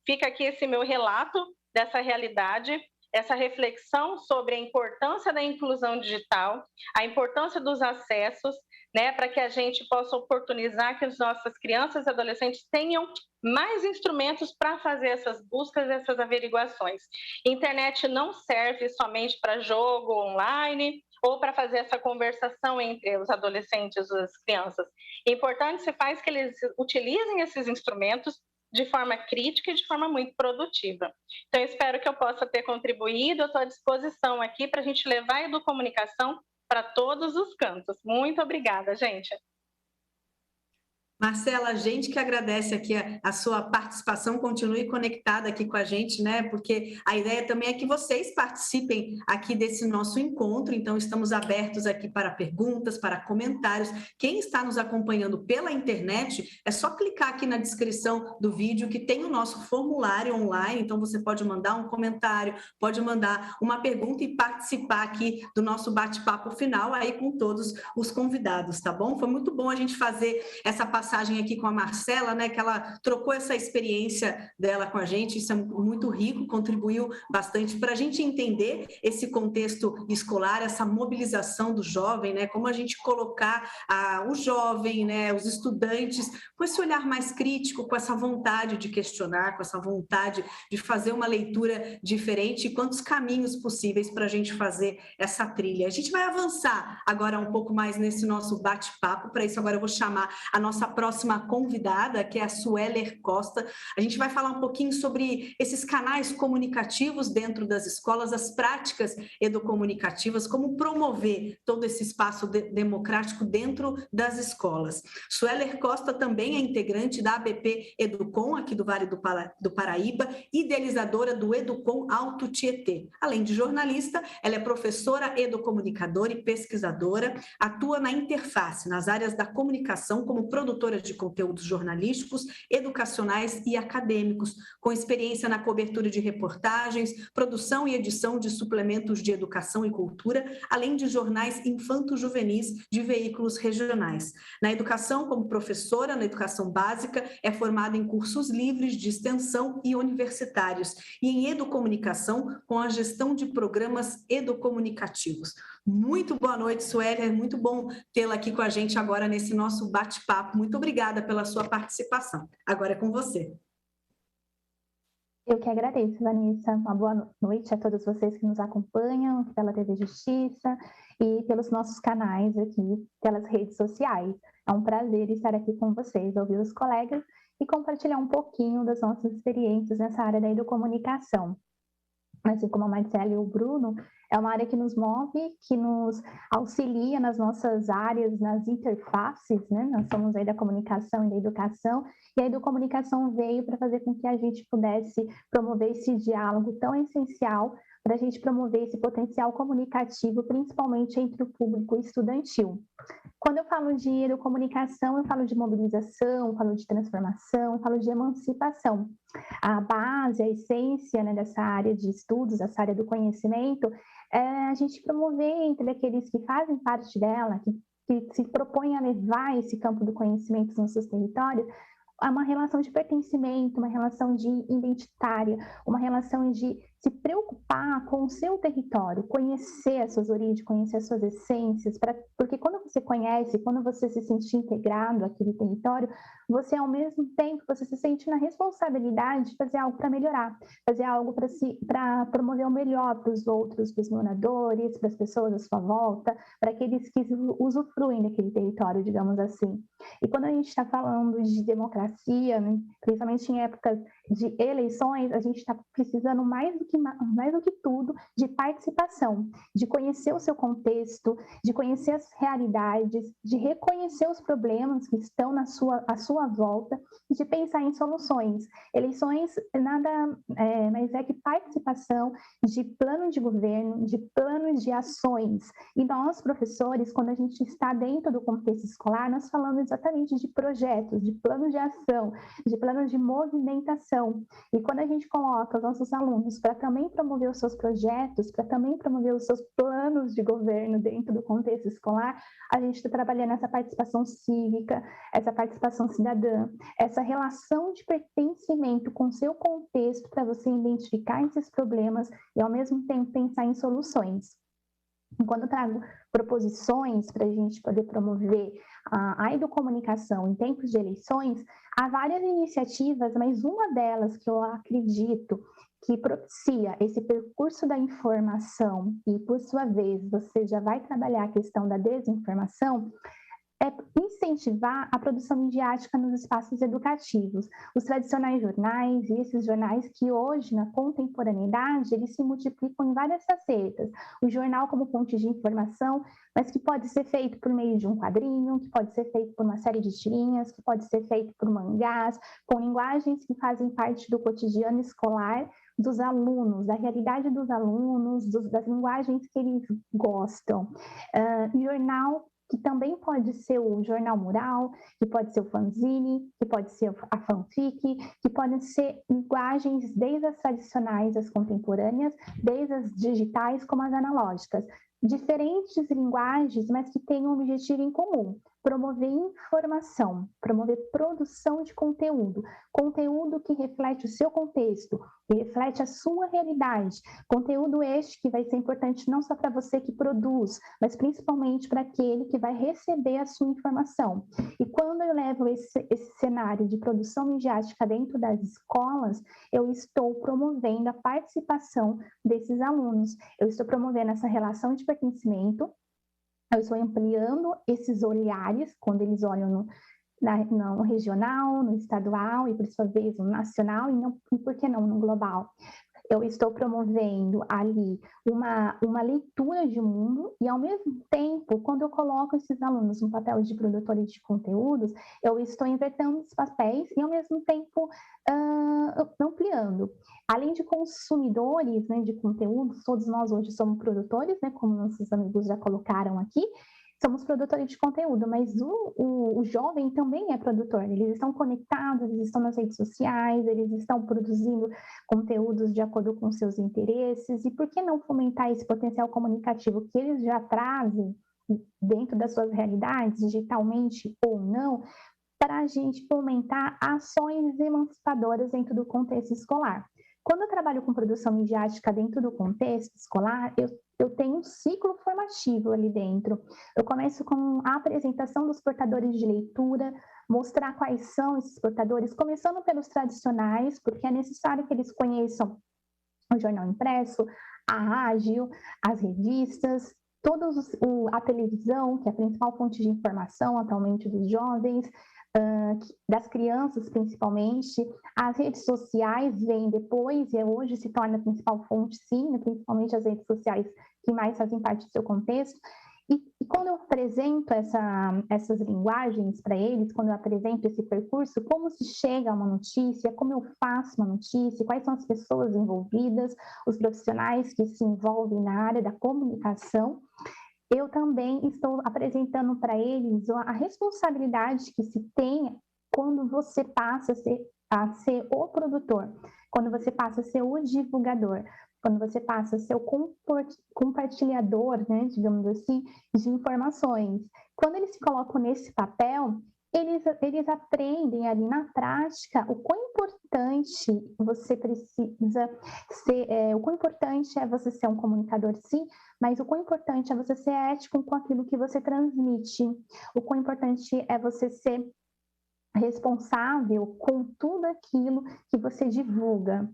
fica aqui esse meu relato dessa realidade, essa reflexão sobre a importância da inclusão digital, a importância dos acessos, né, para que a gente possa oportunizar que as nossas crianças e adolescentes tenham mais instrumentos para fazer essas buscas, essas averiguações. Internet não serve somente para jogo online ou para fazer essa conversação entre os adolescentes e as crianças. É importante se faz que eles utilizem esses instrumentos de forma crítica e de forma muito produtiva. Então, eu espero que eu possa ter contribuído, eu estou à disposição aqui para a gente levar a Educomunicação para todos os cantos. Muito obrigada, gente. Marcela, a gente que agradece aqui a sua participação, continue conectada aqui com a gente, né? Porque a ideia também é que vocês participem aqui desse nosso encontro, então estamos abertos aqui para perguntas, para comentários. Quem está nos acompanhando pela internet, é só clicar aqui na descrição do vídeo que tem o nosso formulário online, então você pode mandar um comentário, pode mandar uma pergunta e participar aqui do nosso bate-papo final aí com todos os convidados, tá bom? Foi muito bom a gente fazer essa passagem aqui com a Marcela, né, que ela trocou essa experiência dela com a gente, isso é muito rico, contribuiu bastante para a gente entender esse contexto escolar, essa mobilização do jovem, né, como a gente colocar o jovem, né, os estudantes, com esse olhar mais crítico, com essa vontade de questionar, com essa vontade de fazer uma leitura diferente e quantos caminhos possíveis para a gente fazer essa trilha. A gente vai avançar agora um pouco mais nesse nosso bate-papo, para isso agora eu vou chamar a nossa próxima convidada, que é a Sueller Costa. A gente vai falar um pouquinho sobre esses canais comunicativos dentro das escolas, as práticas educomunicativas, como promover todo esse espaço democrático dentro das escolas. Sueller Costa também é integrante da ABP Educom, aqui do Vale do Paraíba, idealizadora do Educom Alto Tietê. Além de jornalista, ela é professora, educomunicadora e pesquisadora, atua na interface, nas áreas da comunicação, como produtora de conteúdos jornalísticos, educacionais e acadêmicos, com experiência na cobertura de reportagens, produção e edição de suplementos de educação e cultura, além de jornais infanto-juvenis de veículos regionais. Na educação, como professora na educação básica, é formada em cursos livres de extensão e universitários, e em educomunicação, com a gestão de programas educomunicativos. Muito boa noite, Sueller, muito bom tê-la aqui com a gente agora nesse nosso bate-papo. Muito obrigada pela sua participação. Agora é com você. Eu que agradeço, Vanessa. Uma boa noite a todos vocês que nos acompanham pela TV Justiça e pelos nossos canais aqui, pelas redes sociais. É um prazer estar aqui com vocês, ouvir os colegas e compartilhar um pouquinho das nossas experiências nessa área da educomunicação. Assim como a Marcela e o Bruno, é uma área que nos move, que nos auxilia nas nossas áreas, nas interfaces, né? Nós somos aí da comunicação e da educação, e a educomunicação veio para fazer com que a gente pudesse promover esse diálogo tão essencial para a gente promover esse potencial comunicativo, principalmente entre o público estudantil. Quando eu falo de educomunicação, eu falo de mobilização, eu falo de transformação, eu falo de emancipação. A base, a essência, né, dessa área de estudos, essa área do conhecimento, é a gente promover entre aqueles que fazem parte dela, que se propõem a levar esse campo do conhecimento nos seus territórios, uma relação de pertencimento, uma relação de identitária, uma relação de se preocupar com o seu território, conhecer as suas origens, conhecer as suas essências, porque quando você conhece, quando você se sente integrado àquele território, você ao mesmo tempo, você se sente na responsabilidade de fazer algo para melhorar, fazer algo para promover o melhor para os outros, para os moradores, para as pessoas à sua volta, para aqueles que usufruem daquele território, digamos assim. E quando a gente está falando de democracia, né, principalmente em épocas de eleições, a gente está precisando mais do que tudo de participação, de conhecer o seu contexto, de conhecer as realidades, de reconhecer os problemas que estão à sua volta e de pensar em soluções. Eleições nada mais é que participação de plano de governo, de planos de ações. E nós, professores, quando a gente está dentro do contexto escolar, nós falamos exatamente de projetos, de planos de ação, de planos de movimentação. E quando a gente coloca os nossos alunos para também promover os seus projetos, para também promover os seus planos de governo dentro do contexto escolar, a gente está trabalhando essa participação cívica, essa participação cidadã, essa relação de pertencimento com o seu contexto para você identificar esses problemas e, ao mesmo tempo, pensar em soluções. Quando eu trago proposições para a gente poder promover a educomunicação em tempos de eleições, há várias iniciativas, mas uma delas que eu acredito que propicia esse percurso da informação e, por sua vez, você já vai trabalhar a questão da desinformação, é incentivar a produção midiática nos espaços educativos. Os tradicionais jornais e esses jornais que hoje, na contemporaneidade, eles se multiplicam em várias facetas. O jornal como fonte de informação, mas que pode ser feito por meio de um quadrinho, que pode ser feito por uma série de tirinhas, que pode ser feito por mangás, com linguagens que fazem parte do cotidiano escolar dos alunos, da realidade dos alunos, das linguagens que eles gostam. Jornal que também pode ser o jornal mural, que pode ser o fanzine, que pode ser a fanfic, que podem ser linguagens desde as tradicionais, as contemporâneas, desde as digitais como as analógicas. Diferentes linguagens, mas que têm um objetivo em comum: promover informação, promover produção de conteúdo que reflete o seu contexto, que reflete a sua realidade, conteúdo este que vai ser importante não só para você que produz, mas principalmente para aquele que vai receber a sua informação. E quando eu levo esse cenário de produção midiática dentro das escolas, eu estou promovendo a participação desses alunos, eu estou promovendo essa relação de pertencimento, eu estou ampliando esses olhares, quando eles olham no regional, no estadual e, por sua vez, no nacional e por que não, no global. Eu estou promovendo ali uma leitura de mundo e, ao mesmo tempo, quando eu coloco esses alunos no papel de produtores de conteúdos, eu estou invertendo os papéis e, ao mesmo tempo, ampliando. Além de consumidores, né, de conteúdos, todos nós hoje somos produtores, né, como nossos amigos já colocaram aqui, somos produtores de conteúdo, mas o jovem também é produtor. Eles estão conectados, eles estão nas redes sociais, eles estão produzindo conteúdos de acordo com seus interesses. E por que não fomentar esse potencial comunicativo que eles já trazem dentro das suas realidades, digitalmente ou não, para a gente fomentar ações emancipadoras dentro do contexto escolar? Quando eu trabalho com produção midiática dentro do contexto escolar, eu tenho um ciclo formativo ali dentro. Eu começo com a apresentação dos portadores de leitura, mostrar quais são esses portadores, começando pelos tradicionais, porque é necessário que eles conheçam o jornal impresso, a rádio, as revistas, a televisão, que é a principal fonte de informação atualmente dos jovens, das crianças principalmente. As redes sociais vêm depois e hoje se torna a principal fonte, sim, principalmente as redes sociais que mais fazem parte do seu contexto. E quando eu apresento essas linguagens para eles, quando eu apresento esse percurso, como se chega a uma notícia, como eu faço uma notícia, quais são as pessoas envolvidas, os profissionais que se envolvem na área da comunicação, eu também estou apresentando para eles a responsabilidade que se tem quando você passa a ser o produtor, quando você passa a ser o divulgador, quando você passa a ser o compartilhador, né, digamos assim, de informações. Quando eles se colocam nesse papel, eles aprendem ali na prática o quão importante você precisa ser, o quão importante é você ser um comunicador, sim, mas o quão importante é você ser ético com aquilo que você transmite, o quão importante é você ser responsável com tudo aquilo que você divulga.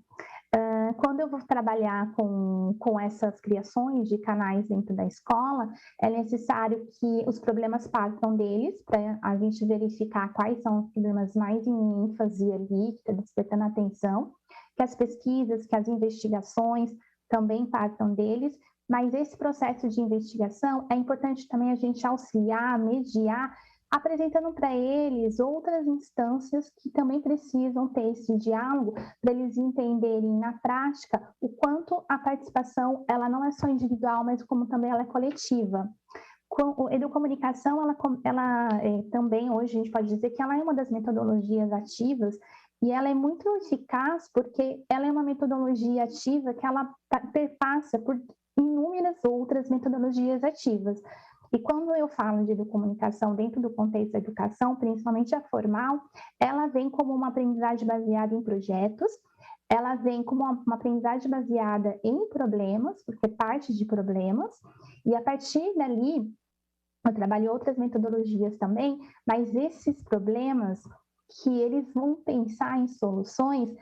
Quando eu vou trabalhar com essas criações de canais dentro da escola, é necessário que os problemas partam deles, para a gente verificar quais são os problemas mais em ênfase ali, que está despertando atenção, que as pesquisas, que as investigações também partam deles, mas esse processo de investigação é importante também a gente auxiliar, mediar, apresentando para eles outras instâncias que também precisam ter esse diálogo para eles entenderem na prática o quanto a participação ela não é só individual, mas como também ela é coletiva. A educomunicação, ela também hoje a gente pode dizer que ela é uma das metodologias ativas e ela é muito eficaz porque ela é uma metodologia ativa que ela perpassa por inúmeras outras metodologias ativas. E quando eu falo de educomunicação dentro do contexto da educação, principalmente a formal, ela vem como uma aprendizagem baseada em projetos, ela vem como uma aprendizagem baseada em problemas, porque parte de problemas, e a partir dali, eu trabalho outras metodologias também, mas esses problemas que eles vão pensar em soluções,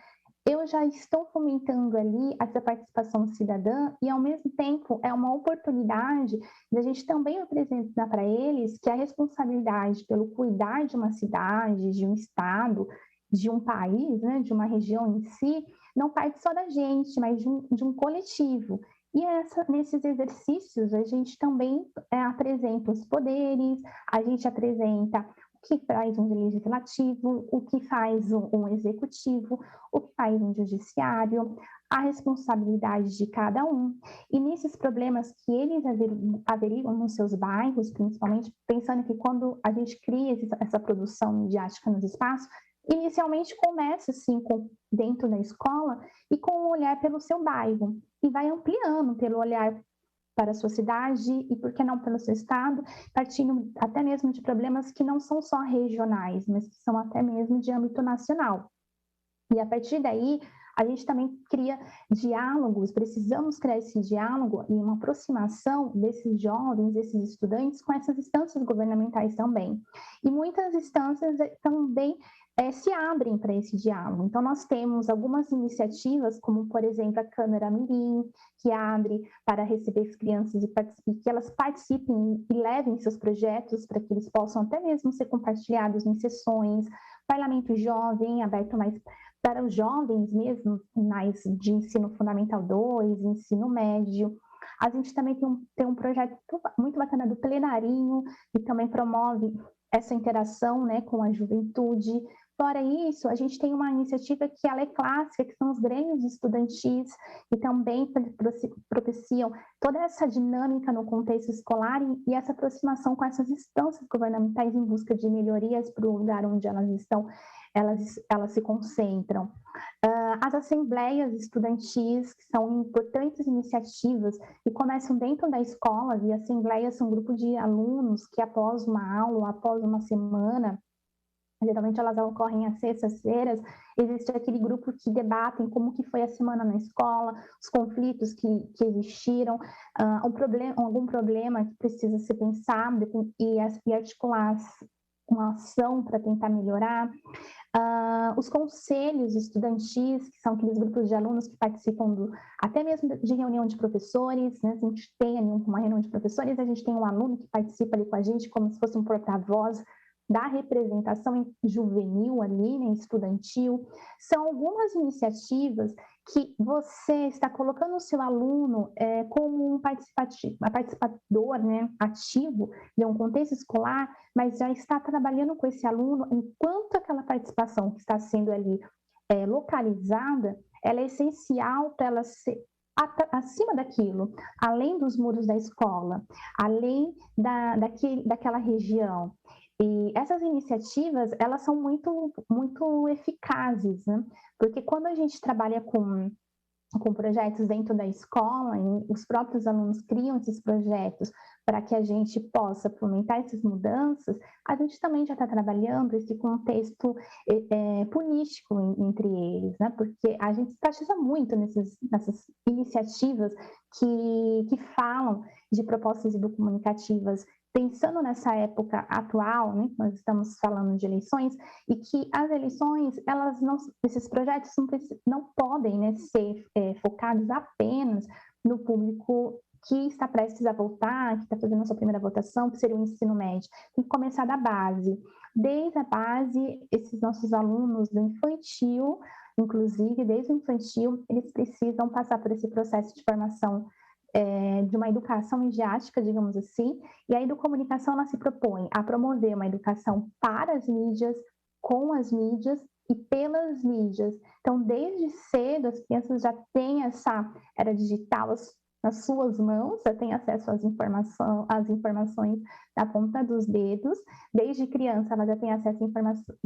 eu já estou fomentando ali essa participação cidadã e, ao mesmo tempo, é uma oportunidade de a gente também apresentar para eles que a responsabilidade pelo cuidar de uma cidade, de um estado, de um país, né, de uma região em si, não parte só da gente, mas de um coletivo. E nesses exercícios, a gente também apresenta os poderes, a gente apresenta o que faz um legislativo, o que faz um executivo, o que faz um judiciário, a responsabilidade de cada um. E nesses problemas que eles averiguam nos seus bairros, principalmente, pensando que quando a gente cria essa produção midiática nos espaços, inicialmente começa assim dentro da escola e com um olhar pelo seu bairro e vai ampliando pelo olhar para a sua cidade e, por que não, pelo seu estado, partindo até mesmo de problemas que não são só regionais, mas que são até mesmo de âmbito nacional. E a partir daí, a gente também cria diálogos, precisamos criar esse diálogo e uma aproximação desses jovens, desses estudantes com essas instâncias governamentais também. E muitas instâncias também se abrem para esse diálogo. Então, nós temos algumas iniciativas, como, por exemplo, a Câmara Mirim, que abre para receber as crianças e que elas participem e levem seus projetos para que eles possam até mesmo ser compartilhados em sessões. Parlamento Jovem, aberto mais para os jovens mesmo, mais de ensino fundamental 2, ensino médio. A gente também tem um projeto muito bacana do Plenarinho, que também promove essa interação, né, com a juventude. Fora isso, a gente tem uma iniciativa que ela é clássica, que são os grêmios estudantis, que também propiciam toda essa dinâmica no contexto escolar e essa aproximação com essas instâncias governamentais em busca de melhorias para o lugar onde elas estão, elas se concentram. As assembleias estudantis, que são importantes iniciativas que começam dentro da escola, e assembleias são um grupo de alunos que após uma aula, após uma semana, geralmente elas ocorrem às sextas-feiras, existe aquele grupo que debatem como que foi a semana na escola, os conflitos que existiram, algum problema que precisa ser pensado e articular uma ação para tentar melhorar. Os conselhos estudantis, que são aqueles grupos de alunos que participam até mesmo de reunião de professores, né? A gente tem ali uma reunião de professores, a gente tem um aluno que participa ali com a gente como se fosse um porta-voz da representação juvenil ali, né, estudantil. São algumas iniciativas que você está colocando o seu aluno como um participador, né, ativo de um contexto escolar, mas já está trabalhando com esse aluno enquanto aquela participação que está sendo ali localizada, ela é essencial para ela ser acima daquilo, além dos muros da escola, além daquela região. E essas iniciativas, elas são muito, muito eficazes, né? Porque quando a gente trabalha com com projetos dentro da escola, e os próprios alunos criam esses projetos para que a gente possa fomentar essas mudanças, a gente também já está trabalhando esse contexto político entre eles, né? Porque a gente enfatiza muito nessas iniciativas que falam de propostas educomunicativas, pensando nessa época atual, né? Nós estamos falando de eleições, e que as eleições, elas não, esses projetos não podem, né, ser focados apenas no público que está prestes a votar, que está fazendo a sua primeira votação, que seria o ensino médio. Tem que começar da base. Desde a base, esses nossos alunos do infantil, inclusive, desde o infantil, eles precisam passar por esse processo de formação de uma educação midiática, digamos assim, e a educomunicação ela se propõe a promover uma educação para as mídias, com as mídias e pelas mídias. Então, desde cedo, as crianças já têm essa era digital nas suas mãos, já têm acesso às informações na ponta dos dedos. Desde criança, ela já tem acesso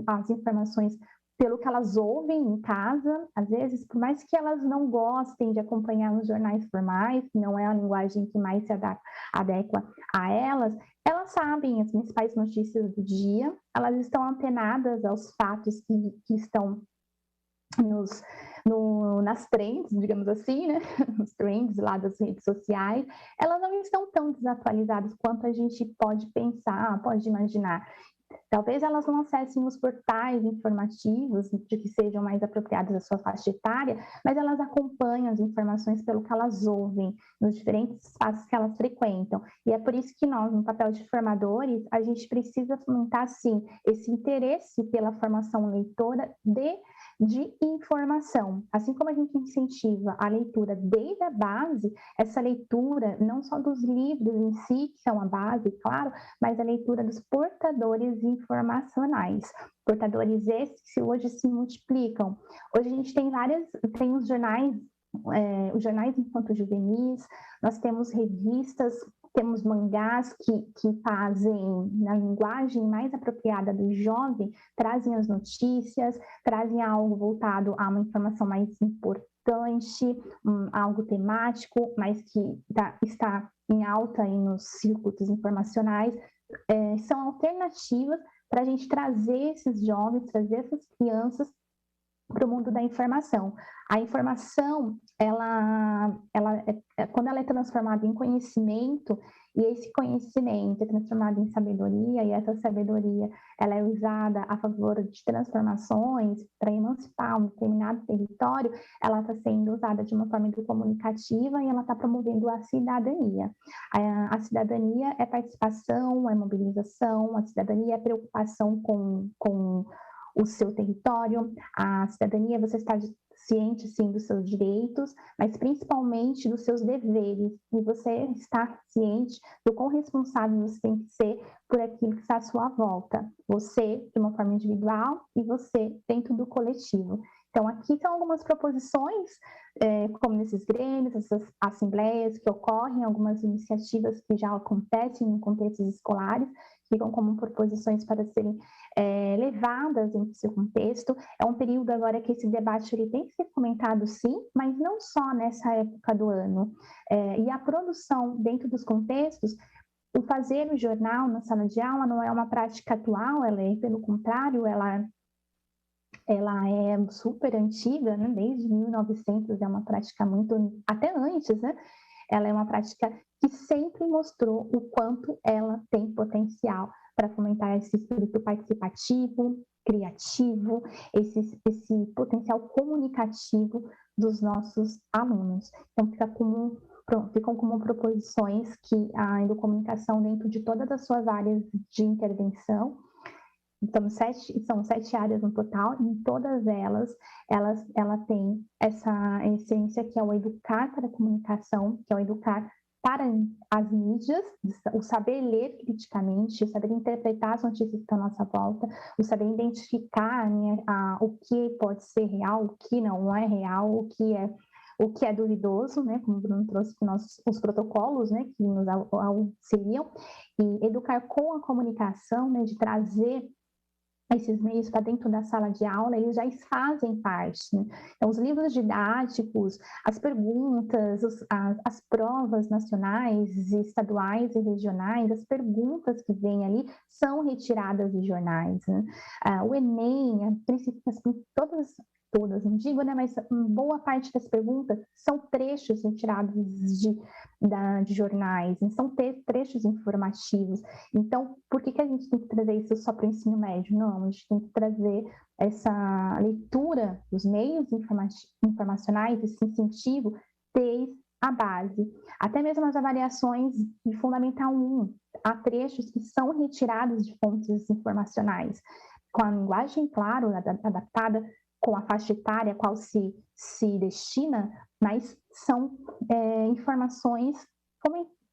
às informações pelo que elas ouvem em casa, às vezes, por mais que elas não gostem de acompanhar os jornais formais, que não é a linguagem que mais se adequa a elas sabem as principais notícias do dia, elas estão antenadas aos fatos que estão nas trends, digamos assim, né? Nos trends lá das redes sociais, elas não estão tão desatualizadas quanto a gente pode pensar, pode imaginar. Talvez elas não acessem os portais informativos de que sejam mais apropriados à sua faixa etária, mas elas acompanham as informações pelo que elas ouvem, nos diferentes espaços que elas frequentam. E é por isso que nós, no papel de formadores, a gente precisa fomentar, sim, esse interesse pela formação leitora de informação. Assim como a gente incentiva a leitura desde a base, essa leitura não só dos livros em si, que são a base, claro, mas a leitura dos portadores informacionais. Portadores esses que hoje se multiplicam. Hoje a gente tem os jornais infanto-juvenis, nós temos revistas, temos mangás que fazem, na linguagem mais apropriada do jovem, trazem as notícias, trazem algo voltado a uma informação mais importante, algo temático, mas que está em alta aí nos circuitos informacionais. São alternativas para a gente trazer esses jovens, trazer essas crianças para o mundo da informação. A informação, quando ela é transformada em conhecimento, e esse conhecimento é transformado em sabedoria, e essa sabedoria ela é usada a favor de transformações para emancipar um determinado território, ela está sendo usada de uma forma comunicativa e ela está promovendo a cidadania. A cidadania é participação, é mobilização, a cidadania é preocupação com o seu território, a cidadania, você está ciente, sim, dos seus direitos, mas principalmente dos seus deveres, e você está ciente do quão responsável você tem que ser por aquilo que está à sua volta, você de uma forma individual e você dentro do coletivo. Então, aqui são algumas proposições, como nesses grêmios, essas assembleias que ocorrem, algumas iniciativas que já acontecem em contextos escolares, ficam como proposições para serem levadas em seu contexto. É um período agora que esse debate ele tem que ser comentado, sim, mas não só nessa época do ano. E a produção dentro dos contextos, o fazer o jornal na sala de aula não é uma prática atual, ela é, pelo contrário, ela é super antiga, né? Desde 1900 é uma prática muito, até antes, né? Ela é uma prática que sempre mostrou o quanto ela tem potencial para fomentar esse espírito participativo, criativo, esse potencial comunicativo dos nossos alunos. Então, ficam como proposições que a educomunicação, dentro de todas as suas áreas de intervenção, então, são 7 áreas no total, e em todas ela tem essa essência que é o educar para a comunicação, que é o educar para as mídias, o saber ler criticamente, o saber interpretar as notícias que estão à nossa volta, o saber identificar, né, o que pode ser real, o que não é real, o que é duvidoso, né, como o Bruno trouxe que os protocolos, né, que nos auxiliam, e educar com a comunicação, né, de trazer esses meios para dentro da sala de aula, eles já fazem parte, né? Então, os livros didáticos, as perguntas, as provas nacionais, estaduais e regionais, as perguntas que vêm ali são retiradas de jornais, né? O Enem, todas, não digo, né, mas boa parte das perguntas são trechos retirados de jornais, são trechos informativos. Então, por que a gente tem que trazer isso só para o ensino médio? Não, a gente tem que trazer essa leitura dos meios informacionais, esse incentivo, desde a base. Até mesmo as avaliações de Fundamental 1, há trechos que são retirados de fontes informacionais, com a linguagem, claro, adaptada, com a faixa etária a qual se destina, mas são informações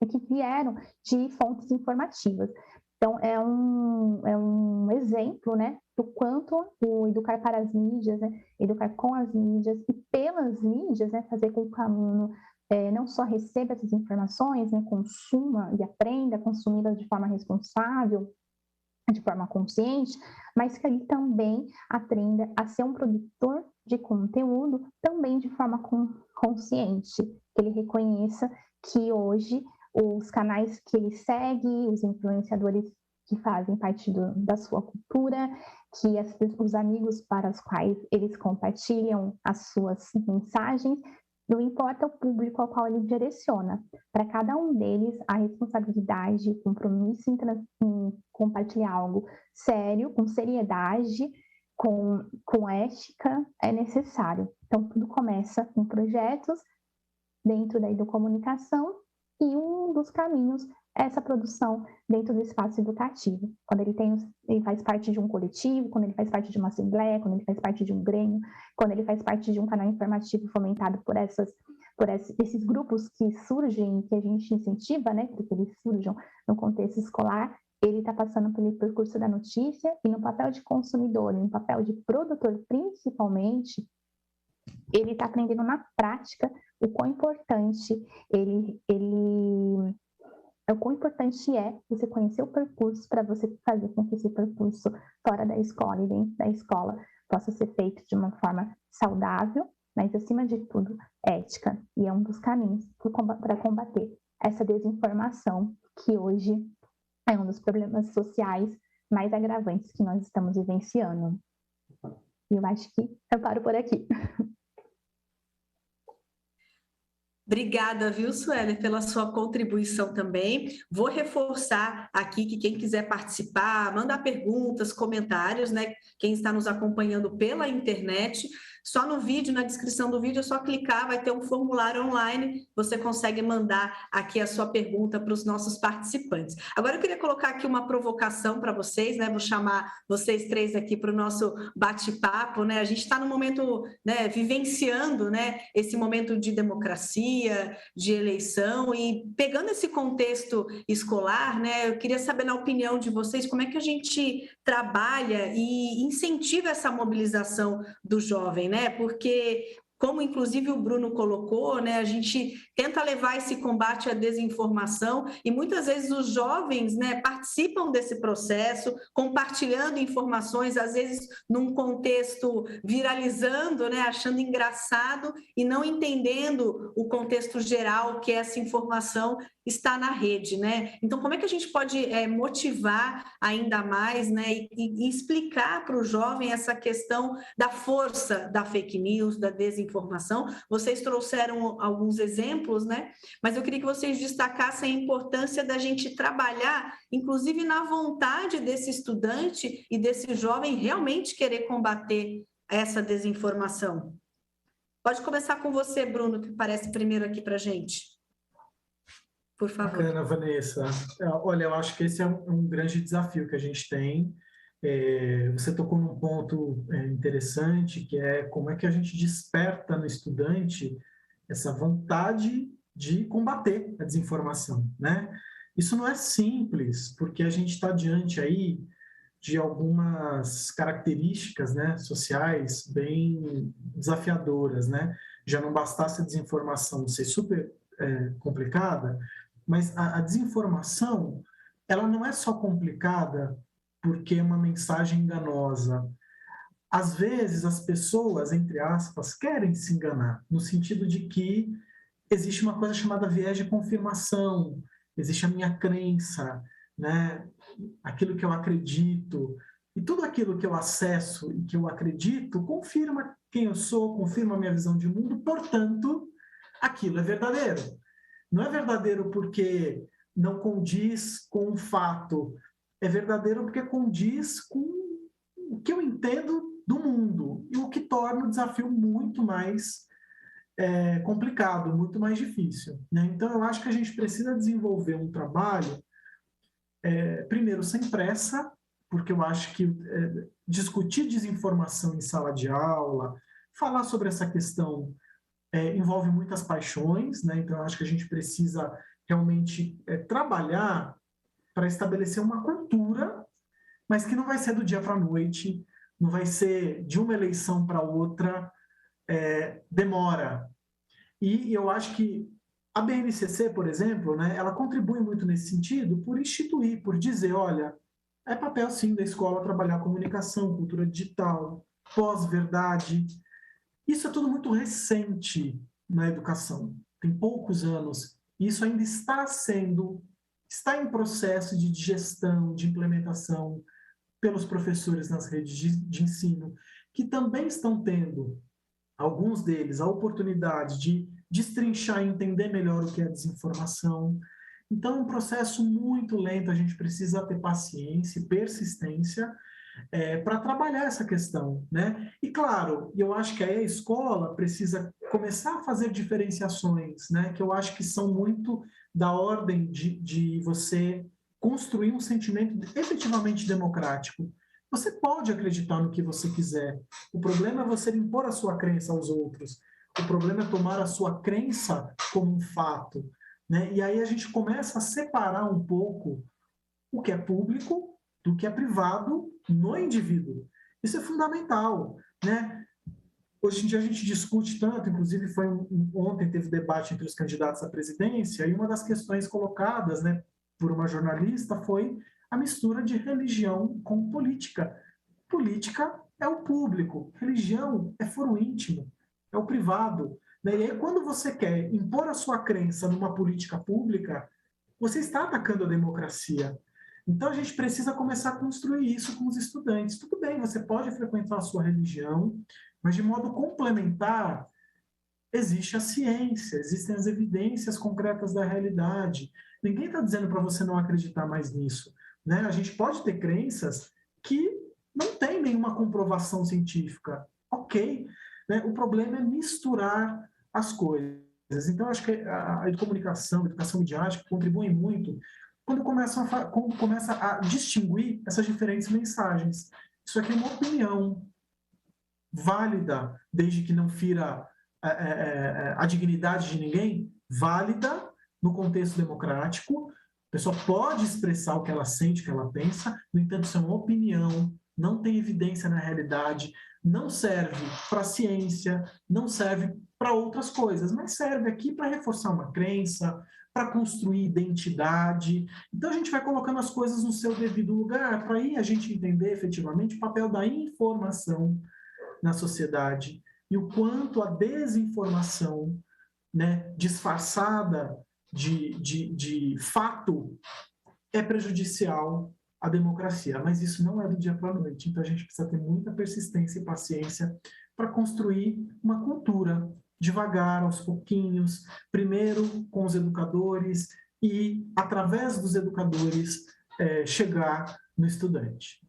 que vieram de fontes informativas. Então, é um exemplo, né, do quanto o educar para as mídias, né, educar com as mídias e pelas mídias, né, fazer com que o aluno não só receba essas informações, né, consuma e aprenda a consumi-las de forma responsável, de forma consciente, mas que ele também aprenda a ser um produtor de conteúdo também de forma consciente, que ele reconheça que hoje os canais que ele segue, os influenciadores que fazem parte da sua cultura, que os amigos para os quais eles compartilham as suas mensagens, não importa o público ao qual ele direciona. Para cada um deles, a responsabilidade, o compromisso em compartilhar algo sério, com seriedade, com ética, é necessário. Então, tudo começa com projetos dentro da educomunicação e um dos caminhos é essa produção dentro do espaço educativo. Quando ele faz parte de um coletivo, quando ele faz parte de uma assembleia, quando ele faz parte de um grêmio, quando ele faz parte de um canal informativo fomentado por esses grupos que surgem, que a gente incentiva, né, para que eles surjam no contexto escolar, ele está passando pelo percurso da notícia e no papel de consumidor, no papel de produtor principalmente, ele está aprendendo na prática o quão importante o quão importante é você conhecer o percurso para você fazer com que esse percurso fora da escola e dentro da escola possa ser feito de uma forma saudável, mas acima de tudo ética. E é um dos caminhos para combater essa desinformação que hoje é um dos problemas sociais mais agravantes que nós estamos vivenciando. E eu acho que eu paro por aqui. Obrigada, viu, Sueli, pela sua contribuição também. Vou reforçar aqui que quem quiser participar, mandar perguntas, comentários, né? Quem está nos acompanhando pela internet, só no vídeo, na descrição do vídeo, é só clicar, vai ter um formulário online, você consegue mandar aqui a sua pergunta para os nossos participantes. Agora eu queria colocar aqui uma provocação para vocês, né? Vou chamar vocês três aqui para o nosso bate-papo, né? A gente está no momento, né, vivenciando, né, esse momento de democracia, de eleição, e pegando esse contexto escolar, né, eu queria saber, na opinião de vocês, como é que a gente trabalha e incentiva essa mobilização do jovem, né? Porque, como inclusive o Bruno colocou, né, a gente tenta levar esse combate à desinformação e muitas vezes os jovens, né, participam desse processo, compartilhando informações, às vezes num contexto viralizando, né, achando engraçado e não entendendo o contexto geral que essa informação está na rede, né? Então, como é que a gente pode motivar ainda mais, né, e explicar para o jovem essa questão da força da fake news, da desinformação? Vocês trouxeram alguns exemplos, né? Mas eu queria que vocês destacassem a importância da gente trabalhar, inclusive na vontade desse estudante e desse jovem realmente querer combater essa desinformação. Pode começar com você, Bruno, que aparece primeiro aqui para a gente. Por favor. Bacana, Vanessa. Olha, eu acho que esse é um grande desafio que a gente tem. Você tocou num ponto interessante, que é como é que a gente desperta no estudante essa vontade de combater a desinformação, né? Isso não é simples, porque a gente está diante aí de algumas características, né, sociais bem desafiadoras, né? Já não bastasse a desinformação ser super complicada, mas a desinformação, ela não é só complicada porque é uma mensagem enganosa. Às vezes, as pessoas, entre aspas, querem se enganar, no sentido de que existe uma coisa chamada viés de confirmação, existe a minha crença, né? Aquilo que eu acredito, e tudo aquilo que eu acesso e que eu acredito confirma quem eu sou, confirma a minha visão de mundo, portanto, aquilo é verdadeiro. Não é verdadeiro porque não condiz com um fato, é verdadeiro porque condiz com o que eu entendo do mundo, e o que torna o desafio muito mais complicado, muito mais difícil, né? Então, eu acho que a gente precisa desenvolver um trabalho, primeiro, sem pressa, porque eu acho que discutir desinformação em sala de aula, falar sobre essa questão envolve muitas paixões, né? Então, eu acho que a gente precisa realmente trabalhar para estabelecer uma cultura, mas que não vai ser do dia para a noite, não vai ser de uma eleição para outra, demora. E eu acho que a BNCC, por exemplo, né, ela contribui muito nesse sentido por instituir, por dizer, olha, é papel sim da escola trabalhar comunicação, cultura digital, pós-verdade. Isso é tudo muito recente na educação, tem poucos anos. Isso ainda está em processo de digestão, de implementação pelos professores nas redes de ensino, que também estão tendo, alguns deles, a oportunidade de destrinchar e entender melhor o que é desinformação. Então, é um processo muito lento, a gente precisa ter paciência e persistência para trabalhar essa questão, né? E, claro, eu acho que aí a escola precisa começar a fazer diferenciações, né? Que eu acho que são muito da ordem de você construir um sentimento efetivamente democrático. Você pode acreditar no que você quiser. O problema é você impor a sua crença aos outros. O problema é tomar a sua crença como um fato, né? E aí a gente começa a separar um pouco o que é público do que é privado no indivíduo. Isso é fundamental, né? Hoje em dia a gente discute tanto, inclusive ontem teve debate entre os candidatos à presidência, e uma das questões colocadas, né, por uma jornalista foi a mistura de religião com política. Política é o público, religião é foro íntimo, é o privado. E aí, quando você quer impor a sua crença numa política pública, você está atacando a democracia. Então, a gente precisa começar a construir isso com os estudantes. Tudo bem, você pode frequentar a sua religião, mas de modo complementar, existe a ciência, existem as evidências concretas da realidade. Ninguém está dizendo para você não acreditar mais nisso, né? A gente pode ter crenças que não têm nenhuma comprovação científica. Ok, né? O problema é misturar as coisas. Então, acho que a comunicação, a educação midiática contribuem muito quando começa a distinguir essas diferentes mensagens. Isso aqui é uma opinião válida, desde que não fira a dignidade de ninguém, válida no contexto democrático. A pessoa pode expressar o que ela sente, o que ela pensa, no entanto, isso é uma opinião, não tem evidência na realidade, não serve para a ciência, não serve para outras coisas, mas serve aqui para reforçar uma crença, para construir identidade. Então, a gente vai colocando as coisas no seu devido lugar, para aí a gente entender efetivamente o papel da informação na sociedade e o quanto a desinformação, né, disfarçada de fato é prejudicial à democracia. Mas isso não é do dia para a noite. Então, a gente precisa ter muita persistência e paciência para construir uma cultura devagar, aos pouquinhos, primeiro com os educadores e, através dos educadores, chegar no estudante.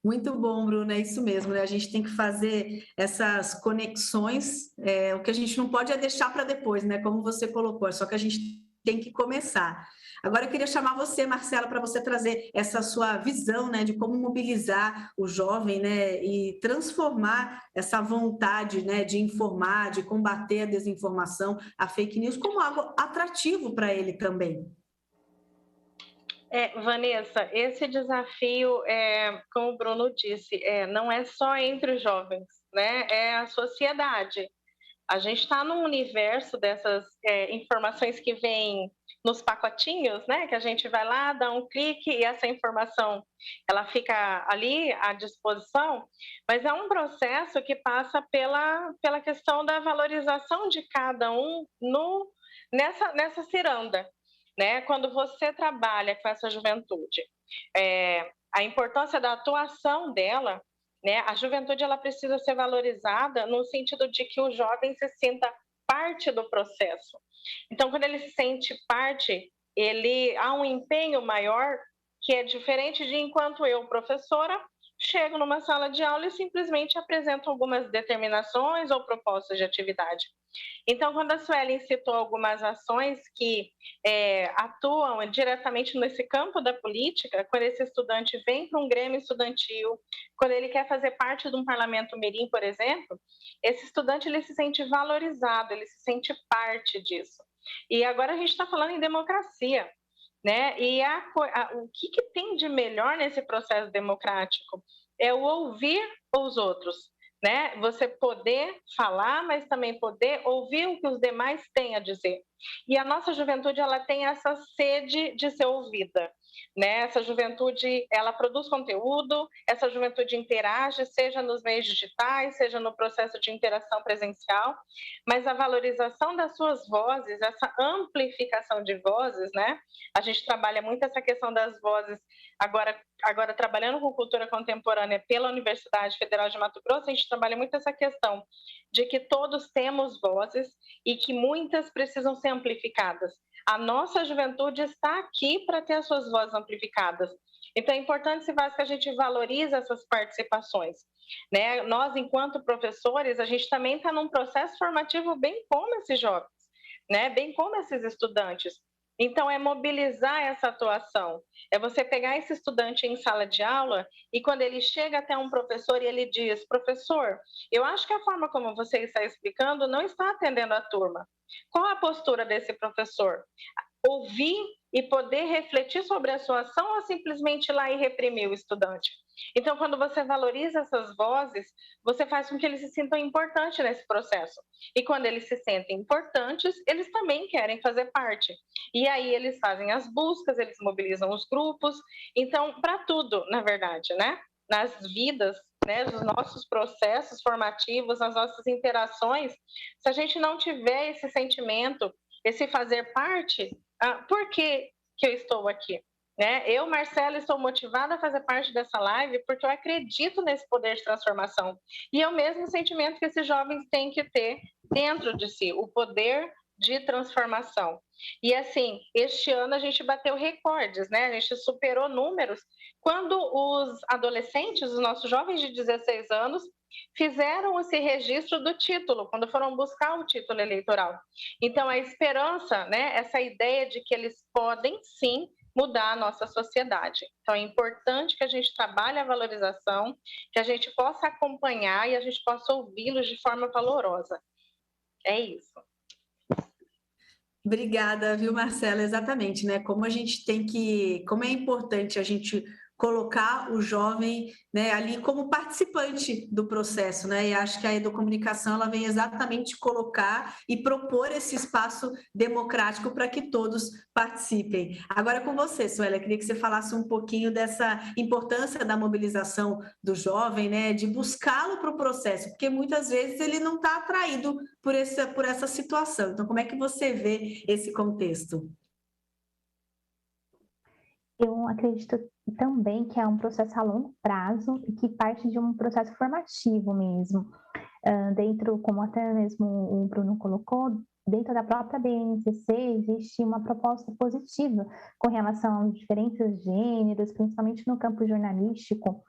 Muito bom, Bruno, é isso mesmo, né? A gente tem que fazer essas conexões, o que a gente não pode é deixar para depois, né? Como você colocou, só que a gente tem que começar. Agora eu queria chamar você, Marcela, para você trazer essa sua visão, né, de como mobilizar o jovem, né, e transformar essa vontade, né, de informar, de combater a desinformação, a fake news, como algo atrativo para ele também. Vanessa, esse desafio, como o Bruno disse, não é só entre os jovens, né? É a sociedade. A gente está num universo dessas informações que vêm nos pacotinhos, né? Que a gente vai lá, dá um clique e essa informação ela fica ali à disposição, mas é um processo que passa pela questão da valorização de cada um nessa ciranda, né? Quando você trabalha com essa juventude, a importância da atuação dela, né? A juventude ela precisa ser valorizada no sentido de que o jovem se sinta parte do processo. Então, quando ele se sente parte, ele há um empenho maior que é diferente de enquanto eu, professora, chego numa sala de aula e simplesmente apresento algumas determinações ou propostas de atividade. Então, quando a Suelen citou algumas ações que atuam diretamente nesse campo da política, quando esse estudante vem para um grêmio estudantil, quando ele quer fazer parte de um parlamento mirim, por exemplo, esse estudante ele se sente valorizado, ele se sente parte disso. E agora a gente está falando em democracia, né? E o que tem de melhor nesse processo democrático? É o ouvir os outros, né? Você poder falar, mas também poder ouvir o que os demais têm a dizer. E a nossa juventude, ela tem essa sede de ser ouvida, né? Essa juventude, ela produz conteúdo, essa juventude interage, seja nos meios digitais, seja no processo de interação presencial, mas a valorização das suas vozes, essa amplificação de vozes, né? A gente trabalha muito essa questão das vozes agora trabalhando com cultura contemporânea pela Universidade Federal de Mato Grosso, a gente trabalha muito essa questão de que todos temos vozes e que muitas precisam ser amplificadas. A nossa juventude está aqui para ter as suas vozes amplificadas. Então, é importante que a gente valorize essas participações, né? Nós, enquanto professores, a gente também está num processo formativo bem como esses jovens, né? Bem como esses estudantes. Então, é mobilizar essa atuação, é você pegar esse estudante em sala de aula e quando ele chega até um professor e ele diz, professor, eu acho que a forma como você está explicando não está atendendo a turma. Qual a postura desse professor? Ouvir e poder refletir sobre a sua ação ou simplesmente ir lá e reprimir o estudante? Então, quando você valoriza essas vozes, você faz com que eles se sintam importantes nesse processo. E quando eles se sentem importantes, eles também querem fazer parte. E aí eles fazem as buscas, eles mobilizam os grupos. Então, para tudo, na verdade, né? Nas vidas, né, dos nossos processos formativos, nas nossas interações, se a gente não tiver esse sentimento, esse fazer parte, por que eu estou aqui? Né? Eu, Marcela, estou motivada a fazer parte dessa live porque eu acredito nesse poder de transformação. E é o mesmo sentimento que esses jovens têm que ter dentro de si, o poder de transformação. E assim, este ano a gente bateu recordes, né? A gente superou números quando os adolescentes, os nossos jovens de 16 anos, fizeram esse registro do título, quando foram buscar o título eleitoral. Então, a esperança, né? Essa ideia de que eles podem, sim, mudar a nossa sociedade. Então, é importante que a gente trabalhe a valorização, que a gente possa acompanhar e a gente possa ouvi-los de forma valorosa. É isso. Obrigada, viu, Marcela? Exatamente, né? Como é importante a gente colocar o jovem, né, ali como participante do processo, né? E acho que a educomunicação ela vem exatamente colocar e propor esse espaço democrático para que todos participem. Agora com você, Suélia, queria que você falasse um pouquinho dessa importância da mobilização do jovem, né, de buscá-lo para o processo, porque muitas vezes ele não está atraído por essa situação. Então, como é que você vê esse contexto? Eu acredito também que é um processo a longo prazo e que parte de um processo formativo mesmo. Dentro, como até mesmo o Bruno colocou, dentro da própria BNCC existe uma proposta positiva com relação aos diferentes gêneros, principalmente no campo jornalístico,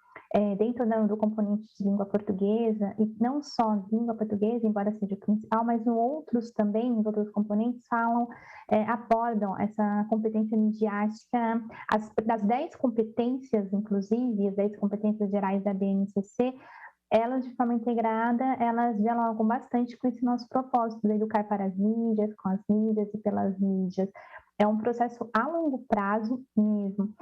dentro do componente de língua portuguesa, e não só língua portuguesa, embora seja o principal, mas no outros também, nos outros componentes, abordam essa competência midiática, das 10 competências, inclusive, as 10 competências gerais da BNCC, elas, de forma integrada, elas dialogam bastante com esse nosso propósito de educar para as mídias, com as mídias e pelas mídias. É um processo a longo prazo mesmo,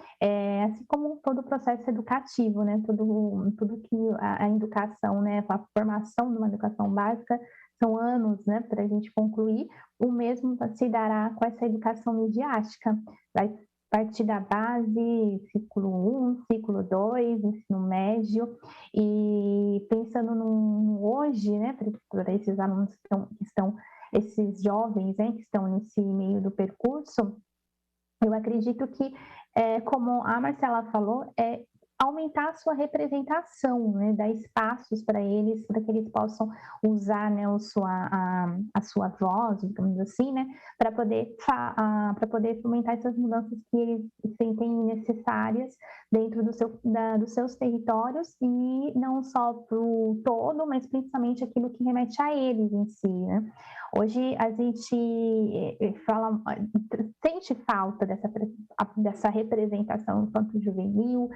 assim como todo o processo educativo, né? Tudo que a educação, né? A formação de uma educação básica são anos, né, para a gente concluir, o mesmo se dará com essa educação midiática. Vai partir da base, ciclo 1, ciclo 2, ensino médio, e pensando no hoje, né, para esses alunos que estão, esses jovens, né, que estão nesse meio do percurso, eu acredito que, como a Marcela falou, aumentar a sua representação, né, dar espaços para que eles possam usar, né, a sua voz, digamos assim, né, para poder fomentar essas mudanças que eles sentem necessárias dentro dos seus territórios, e não só para o todo, mas principalmente aquilo que remete a eles em si, né. Hoje a gente sente falta dessa representação enquanto juvenil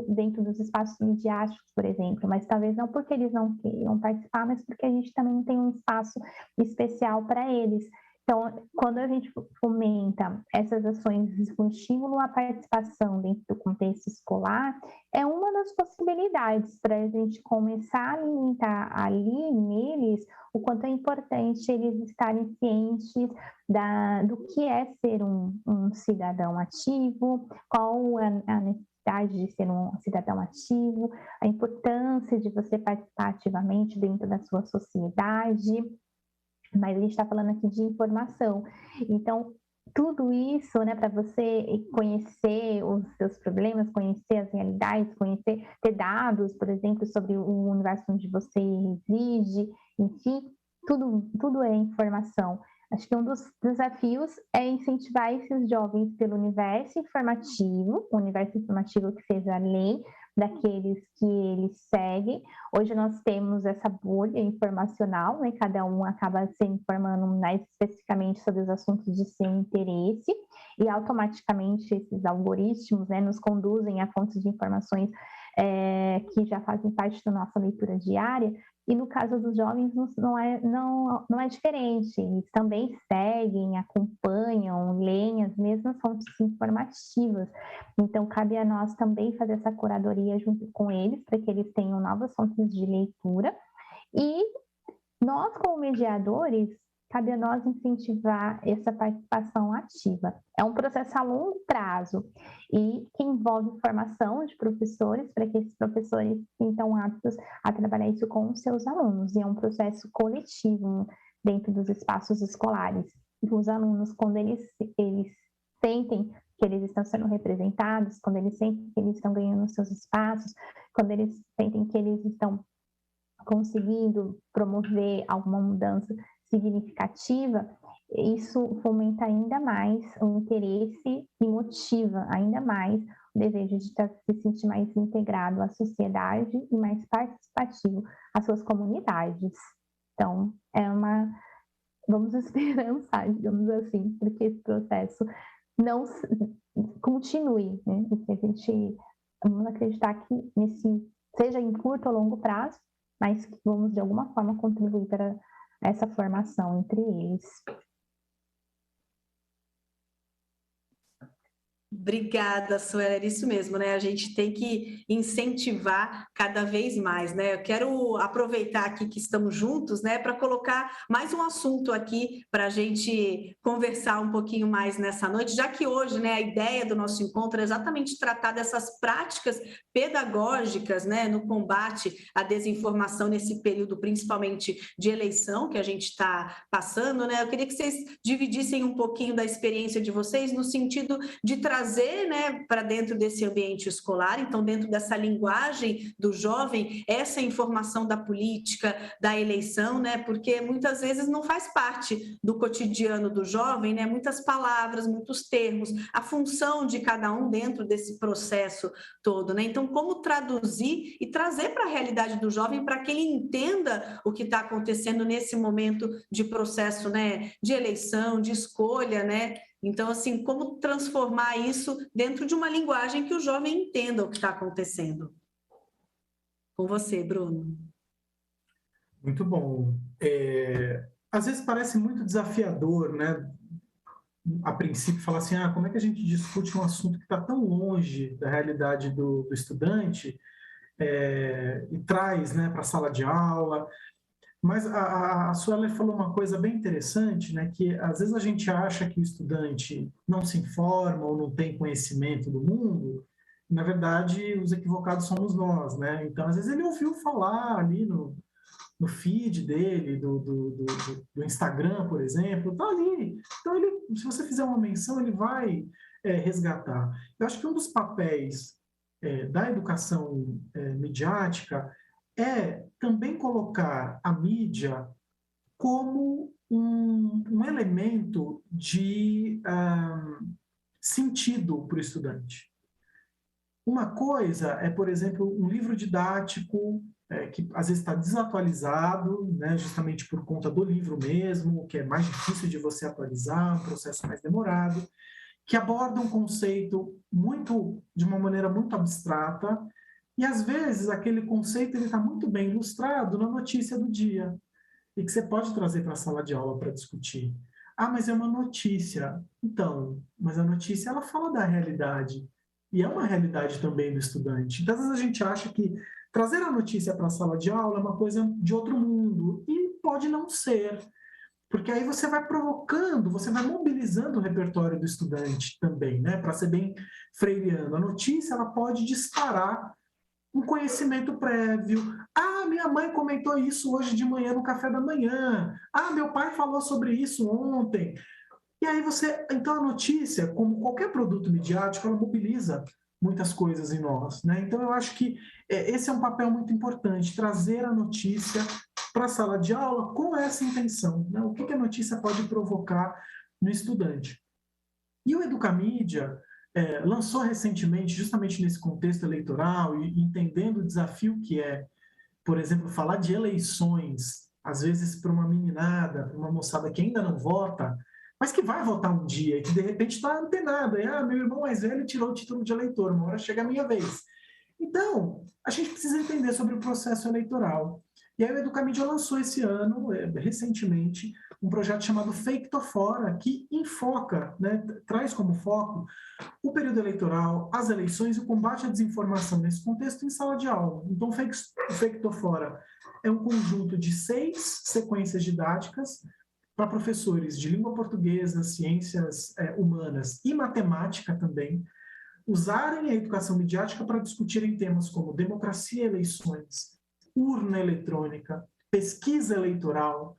dentro dos espaços midiáticos, por exemplo, mas talvez não porque eles não queiram participar, mas porque a gente também não tem um espaço especial para eles. Então, quando a gente fomenta essas ações com estímulo à participação dentro do contexto escolar, é uma das possibilidades para a gente começar a alimentar ali neles o quanto é importante eles estarem cientes do que é ser um cidadão ativo, qual a necessidade de ser um cidadão ativo, a importância de você participar ativamente dentro da sua sociedade. Mas a gente está falando aqui de informação. Então, tudo isso, né, para você conhecer os seus problemas, conhecer as realidades, ter dados, por exemplo, sobre o universo onde você reside, enfim, tudo é informação. Acho que um dos desafios é incentivar esses jovens pelo universo informativo, um universo informativo que seja além daqueles que eles seguem. Hoje nós temos essa bolha informacional, né? Cada um acaba se informando mais especificamente sobre os assuntos de seu interesse, e automaticamente esses algoritmos, né, nos conduzem a fontes de informações que já fazem parte da nossa leitura diária. E no caso dos jovens não é diferente, eles também seguem, acompanham, leem as mesmas fontes informativas. Então, cabe a nós também fazer essa curadoria junto com eles, para que eles tenham novas fontes de leitura. E nós, como mediadores, cabe a nós incentivar essa participação ativa. É um processo a longo prazo e que envolve formação de professores, para que esses professores sintam aptos a trabalhar isso com os seus alunos. E é um processo coletivo dentro dos espaços escolares. E os alunos, quando eles sentem que eles estão sendo representados, quando eles sentem que eles estão ganhando seus espaços, quando eles sentem que eles estão conseguindo promover alguma mudança significativa, isso fomenta ainda mais o interesse e motiva ainda mais o desejo de se sentir mais integrado à sociedade e mais participativo às suas comunidades. Então, vamos esperançar, digamos assim, porque esse processo não continue, né? Vamos acreditar que seja em curto ou longo prazo, mas que vamos de alguma forma contribuir para essa formação entre eles. Obrigada, Suela, é isso mesmo, né? A gente tem que incentivar cada vez mais, né? Eu quero aproveitar aqui que estamos juntos, né, para colocar mais um assunto aqui para a gente conversar um pouquinho mais nessa noite, já que hoje, né, a ideia do nosso encontro é exatamente tratar dessas práticas pedagógicas, né, no combate à desinformação nesse período, principalmente de eleição que a gente está passando, né? Eu queria que vocês dividissem um pouquinho da experiência de vocês no sentido de trazer, né, para dentro desse ambiente escolar, então dentro dessa linguagem do jovem, essa informação da política, da eleição, né, porque muitas vezes não faz parte do cotidiano do jovem, né, muitas palavras, muitos termos, a função de cada um dentro desse processo todo, né, então como traduzir e trazer para a realidade do jovem para que ele entenda o que está acontecendo nesse momento de processo, né, de eleição, de escolha, né. Então, assim, como transformar isso dentro de uma linguagem que o jovem entenda o que está acontecendo? Com você, Bruno. Muito bom. Às vezes parece muito desafiador, né? A princípio, falar assim, como é que a gente discute um assunto que está tão longe da realidade do estudante e traz, né, para a sala de aula. Mas a Sueli falou uma coisa bem interessante, né? Que às vezes a gente acha que o estudante não se informa ou não tem conhecimento do mundo. Na verdade, os equivocados somos nós, né? Então, às vezes ele ouviu falar ali no feed dele, do Instagram, por exemplo, tá ali. Então, se você fizer uma menção, ele vai resgatar. Eu acho que um dos papéis da educação midiática é também colocar a mídia como um elemento de sentido para o estudante. Uma coisa é, por exemplo, um livro didático que às vezes está desatualizado, né, justamente por conta do livro mesmo, que é mais difícil de você atualizar, um processo mais demorado, que aborda um conceito de uma maneira muito abstrata, e às vezes aquele conceito está muito bem ilustrado na notícia do dia, e que você pode trazer para a sala de aula para discutir. Ah, mas é uma notícia. Então, mas a notícia ela fala da realidade, e é uma realidade também do estudante. Então, às vezes a gente acha que trazer a notícia para a sala de aula é uma coisa de outro mundo, e pode não ser. Porque aí você vai provocando, você vai mobilizando o repertório do estudante também, né? Para ser bem freireano. A notícia ela pode disparar um conhecimento prévio. Ah, minha mãe comentou isso hoje de manhã no café da manhã. Ah, meu pai falou sobre isso ontem. E aí então a notícia, como qualquer produto midiático, ela mobiliza muitas coisas em nós, né? Então eu acho que esse é um papel muito importante, trazer a notícia para a sala de aula com essa intenção, né? O que a notícia pode provocar no estudante. E o Educamídia lançou recentemente, justamente nesse contexto eleitoral e entendendo o desafio que é, por exemplo, falar de eleições, às vezes para uma meninada, para uma moçada que ainda não vota, mas que vai votar um dia, que de repente está antenado. Meu irmão mais velho tirou o título de eleitor, uma hora chega a minha vez. Então, a gente precisa entender sobre o processo eleitoral. E aí o Educamídia lançou esse ano, recentemente, um projeto chamado Fake to Fora, que enfoca, né, traz como foco o período eleitoral, as eleições e o combate à desinformação nesse contexto em sala de aula. Então, o Fake to Fora é um conjunto de 6 sequências didáticas para professores de língua portuguesa, ciências humanas e matemática também, usarem a educação midiática para discutirem temas como democracia e eleições, urna eletrônica, pesquisa eleitoral,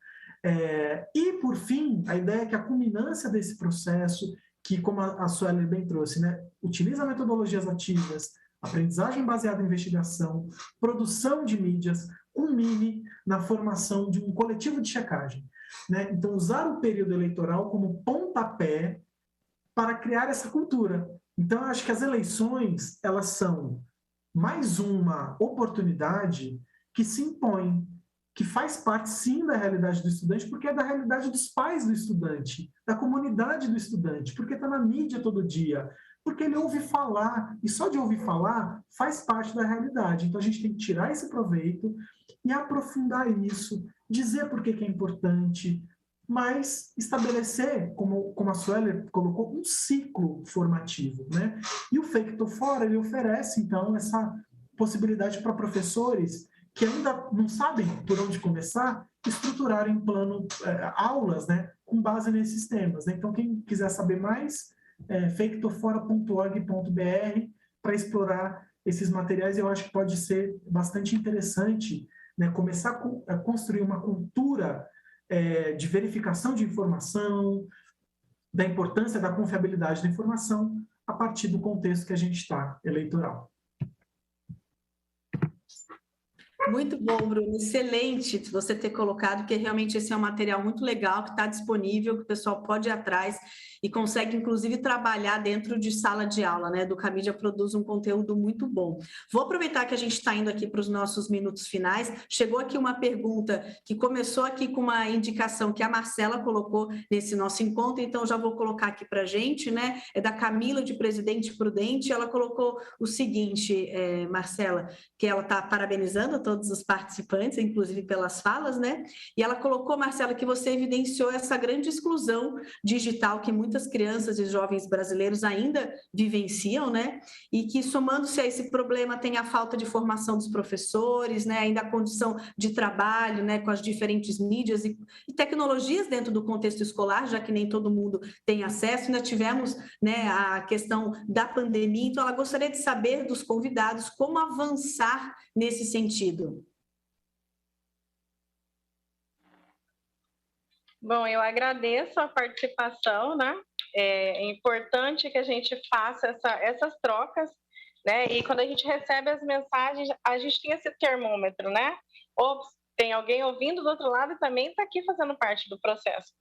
e, por fim, a ideia é que a culminância desse processo, que, como a Sueli bem trouxe, né, utiliza metodologias ativas, aprendizagem baseada em investigação, produção de mídias, culmine na formação de um coletivo de checagem. Né? Então, usar o período eleitoral como pontapé para criar essa cultura. Então, eu acho que as eleições, elas são mais uma oportunidade que se impõe, que faz parte, sim, da realidade do estudante, porque é da realidade dos pais do estudante, da comunidade do estudante, porque está na mídia todo dia, porque ele ouve falar, e só de ouvir falar faz parte da realidade. Então, a gente tem que tirar esse proveito e aprofundar isso, dizer por que é importante, mas estabelecer, como a Sueli colocou, um ciclo formativo, né? E o Fake to Fora, ele oferece, então, essa possibilidade para professores que ainda não sabem por onde começar, estruturarem aulas, né, com base nesses temas. Né? Então, quem quiser saber mais, faketofora.org.br para explorar esses materiais, eu acho que pode ser bastante interessante, né, começar a construir uma cultura de verificação de informação, da importância da confiabilidade da informação, a partir do contexto que a gente está, eleitoral. Muito bom, Bruno. Excelente você ter colocado, porque realmente esse é um material muito legal, que está disponível, que o pessoal pode ir atrás e consegue, inclusive, trabalhar dentro de sala de aula, né? Educamídia produz um conteúdo muito bom. Vou aproveitar que a gente está indo aqui para os nossos minutos finais. Chegou aqui uma pergunta que começou aqui com uma indicação que a Marcela colocou nesse nosso encontro, então já vou colocar aqui para a gente, né? É da Camila, de Presidente Prudente. Ela colocou o seguinte, Marcela, que ela está parabenizando a todos todos os participantes, inclusive pelas falas, né? E ela colocou, Marcela, que você evidenciou essa grande exclusão digital que muitas crianças e jovens brasileiros ainda vivenciam, né? E que, somando-se a esse problema, tem a falta de formação dos professores, né? Ainda a condição de trabalho, né? Com as diferentes mídias e tecnologias dentro do contexto escolar, já que nem todo mundo tem acesso. Ainda tivemos, né, a questão da pandemia. Então, ela gostaria de saber dos convidados como avançar nesse sentido. Bom, eu agradeço a participação, né? É importante que a gente faça essas trocas, né? E quando a gente recebe as mensagens, a gente tem esse termômetro, né? Ou tem alguém ouvindo do outro lado e também está aqui fazendo parte do processo.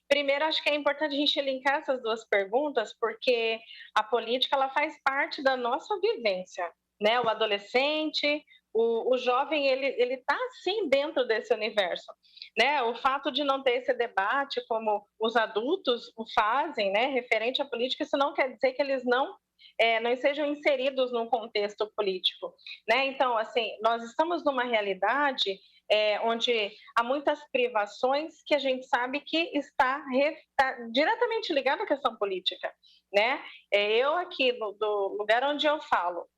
Primeiro, acho que é importante a gente linkar essas duas perguntas, porque a política ela faz parte da nossa vivência, né? O adolescente, o jovem, ele está sim dentro desse universo, né? O fato de não ter esse debate como os adultos o fazem, né? Referente à política, isso não quer dizer que eles não sejam inseridos num contexto político, né? Então, assim, nós estamos numa realidade onde há muitas privações que a gente sabe que está diretamente ligada à questão política, né? Eu aqui do lugar onde eu falo,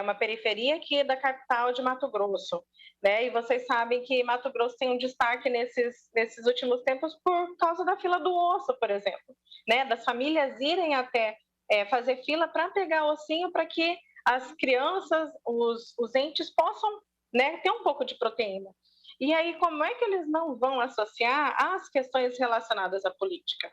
uma periferia aqui da capital de Mato Grosso, né? E vocês sabem que Mato Grosso tem um destaque nesses últimos tempos por causa da fila do osso, por exemplo, né? Das famílias irem até fazer fila para pegar ossinho para que as crianças, os entes possam, né, ter um pouco de proteína. E aí, como é que eles não vão associar às questões relacionadas à política?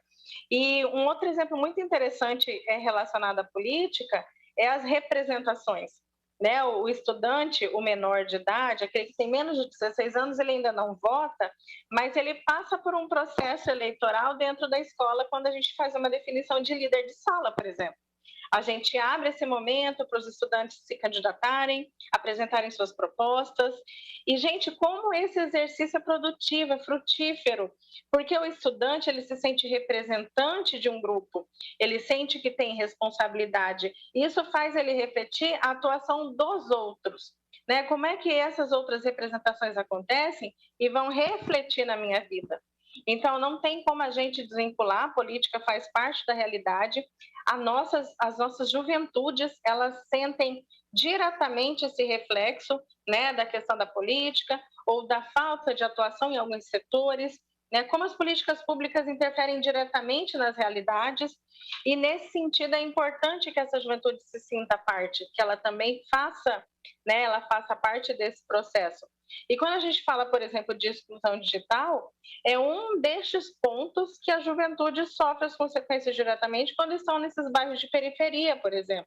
E um outro exemplo muito interessante relacionado à política é as representações, né? O estudante, o menor de idade, aquele que tem menos de 16 anos, ele ainda não vota, mas ele passa por um processo eleitoral dentro da escola quando a gente faz uma definição de líder de sala, por exemplo. A gente abre esse momento para os estudantes se candidatarem, apresentarem suas propostas. E, gente, como esse exercício é produtivo, é frutífero, porque o estudante ele se sente representante de um grupo, ele sente que tem responsabilidade. Isso faz ele refletir a atuação dos outros, né? Como é que essas outras representações acontecem e vão refletir na minha vida? Então, não tem como a gente desvincular, a política faz parte da realidade. As nossas juventudes, elas sentem diretamente esse reflexo, né, da questão da política ou da falta de atuação em alguns setores, né, como as políticas públicas interferem diretamente nas realidades. E, nesse sentido, é importante que essa juventude se sinta parte, que ela também faça, né, ela faça parte desse processo. E quando a gente fala, por exemplo, de exclusão digital, é um destes pontos que a juventude sofre as consequências diretamente quando estão nesses bairros de periferia, por exemplo.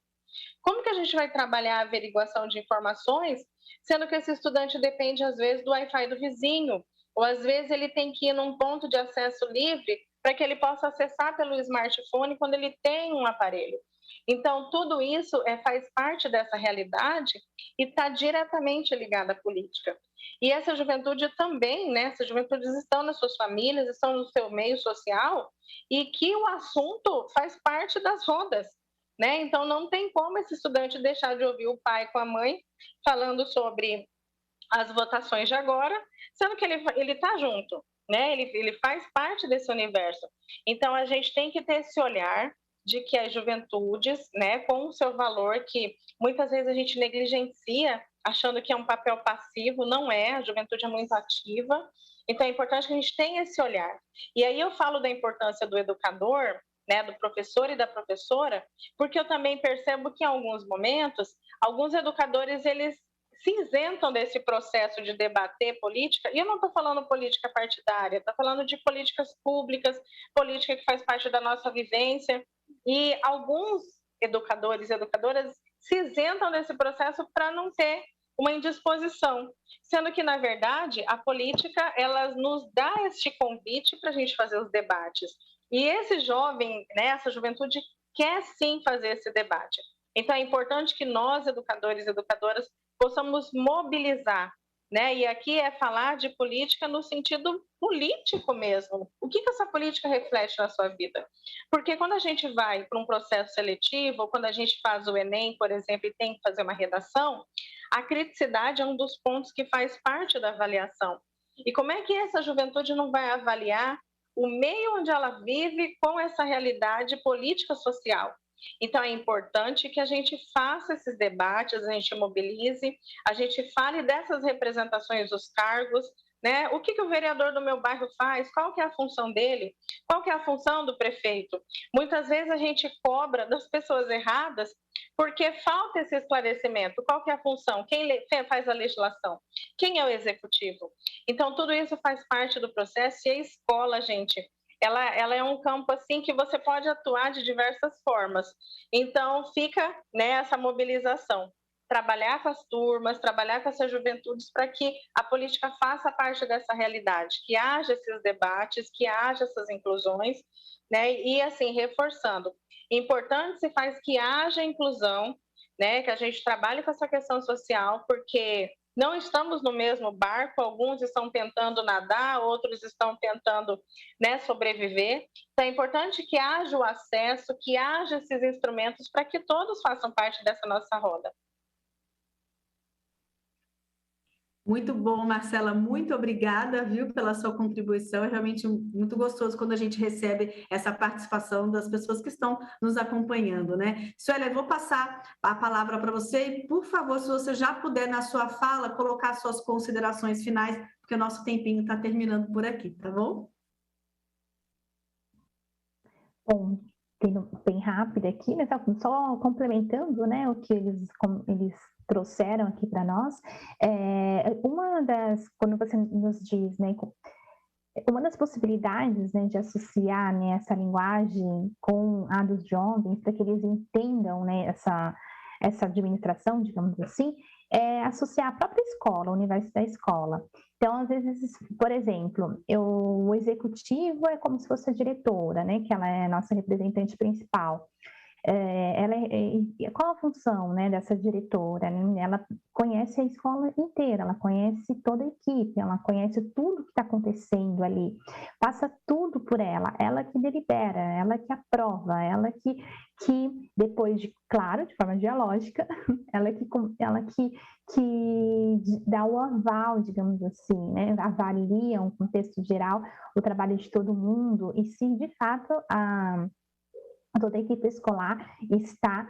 Como que a gente vai trabalhar a averiguação de informações, sendo que esse estudante depende, às vezes, do Wi-Fi do vizinho, ou às vezes ele tem que ir num ponto de acesso livre para que ele possa acessar pelo smartphone quando ele tem um aparelho. Então, tudo isso faz parte dessa realidade e está diretamente ligada à política. E essa juventude também, né? Essas juventudes estão nas suas famílias, estão no seu meio social e que o assunto faz parte das rodas, né? Então, não tem como esse estudante deixar de ouvir o pai com a mãe falando sobre as votações de agora, sendo que ele está junto, né? Ele faz parte desse universo. Então, a gente tem que ter esse olhar de que as juventudes, né, com o seu valor, que muitas vezes a gente negligencia, achando que é um papel passivo, não é, a juventude é muito ativa, então é importante que a gente tenha esse olhar. E aí eu falo da importância do educador, né, do professor e da professora, porque eu também percebo que em alguns momentos, alguns educadores, eles se isentam desse processo de debater política, e eu não estou falando política partidária, estou falando de políticas públicas, política que faz parte da nossa vivência, e alguns educadores e educadoras se isentam desse processo para não ter uma indisposição, sendo que, na verdade, a política, ela nos dá este convite para a gente fazer os debates, e esse jovem, né, essa juventude quer sim fazer esse debate. Então, é importante que nós, educadores e educadoras, possamos mobilizar, né? E aqui é falar de política no sentido político mesmo. O que essa política reflete na sua vida? Porque quando a gente vai para um processo seletivo, ou quando a gente faz o Enem, por exemplo, e tem que fazer uma redação, a criticidade é um dos pontos que faz parte da avaliação. E como é que essa juventude não vai avaliar o meio onde ela vive com essa realidade política social? Então, é importante que a gente faça esses debates, a gente mobilize, a gente fale dessas representações dos cargos, né? O que o vereador do meu bairro faz? Qual que é a função dele? Qual que é a função do prefeito? Muitas vezes a gente cobra das pessoas erradas porque falta esse esclarecimento. Qual que é a função? Quem faz a legislação? Quem é o executivo? Então, tudo isso faz parte do processo e a escola, gente, ela é um campo assim que você pode atuar de diversas formas. Então, fica, né, essa mobilização. Trabalhar com as turmas, trabalhar com essas juventudes para que a política faça parte dessa realidade, que haja esses debates, que haja essas inclusões, né? E assim, reforçando, importante se faz que haja inclusão, né? Que a gente trabalhe com essa questão social, porque não estamos no mesmo barco, alguns estão tentando nadar, outros estão tentando, né, sobreviver. Então, é importante que haja o acesso, que haja esses instrumentos para que todos façam parte dessa nossa roda. Muito bom, Marcela, muito obrigada, viu, pela sua contribuição. É realmente muito gostoso quando a gente recebe essa participação das pessoas que estão nos acompanhando, né? Sueli, eu vou passar a palavra para você e, por favor, se você já puder, na sua fala, colocar suas considerações finais, porque o nosso tempinho está terminando por aqui, tá bom? Bom, sendo bem rápido aqui, mas só complementando, né, o que eles trouxeram aqui para nós, quando você nos diz, né, uma das possibilidades, né, de associar, né, essa linguagem com a dos jovens, para que eles entendam, né, essa administração, digamos assim, é associar a própria escola, o universo da escola. Então, às vezes, por exemplo, o executivo é como se fosse a diretora, né, que ela é a nossa representante principal. Qual a função, né, dessa diretora? Né? Ela conhece a escola inteira, ela conhece toda a equipe, ela conhece tudo que está acontecendo ali, passa tudo por ela que delibera, ela que aprova, ela que depois de, claro, de forma dialógica, ela que dá o aval, digamos assim, né? Avalia um contexto geral, o trabalho de todo mundo, e se de fato toda a equipe escolar está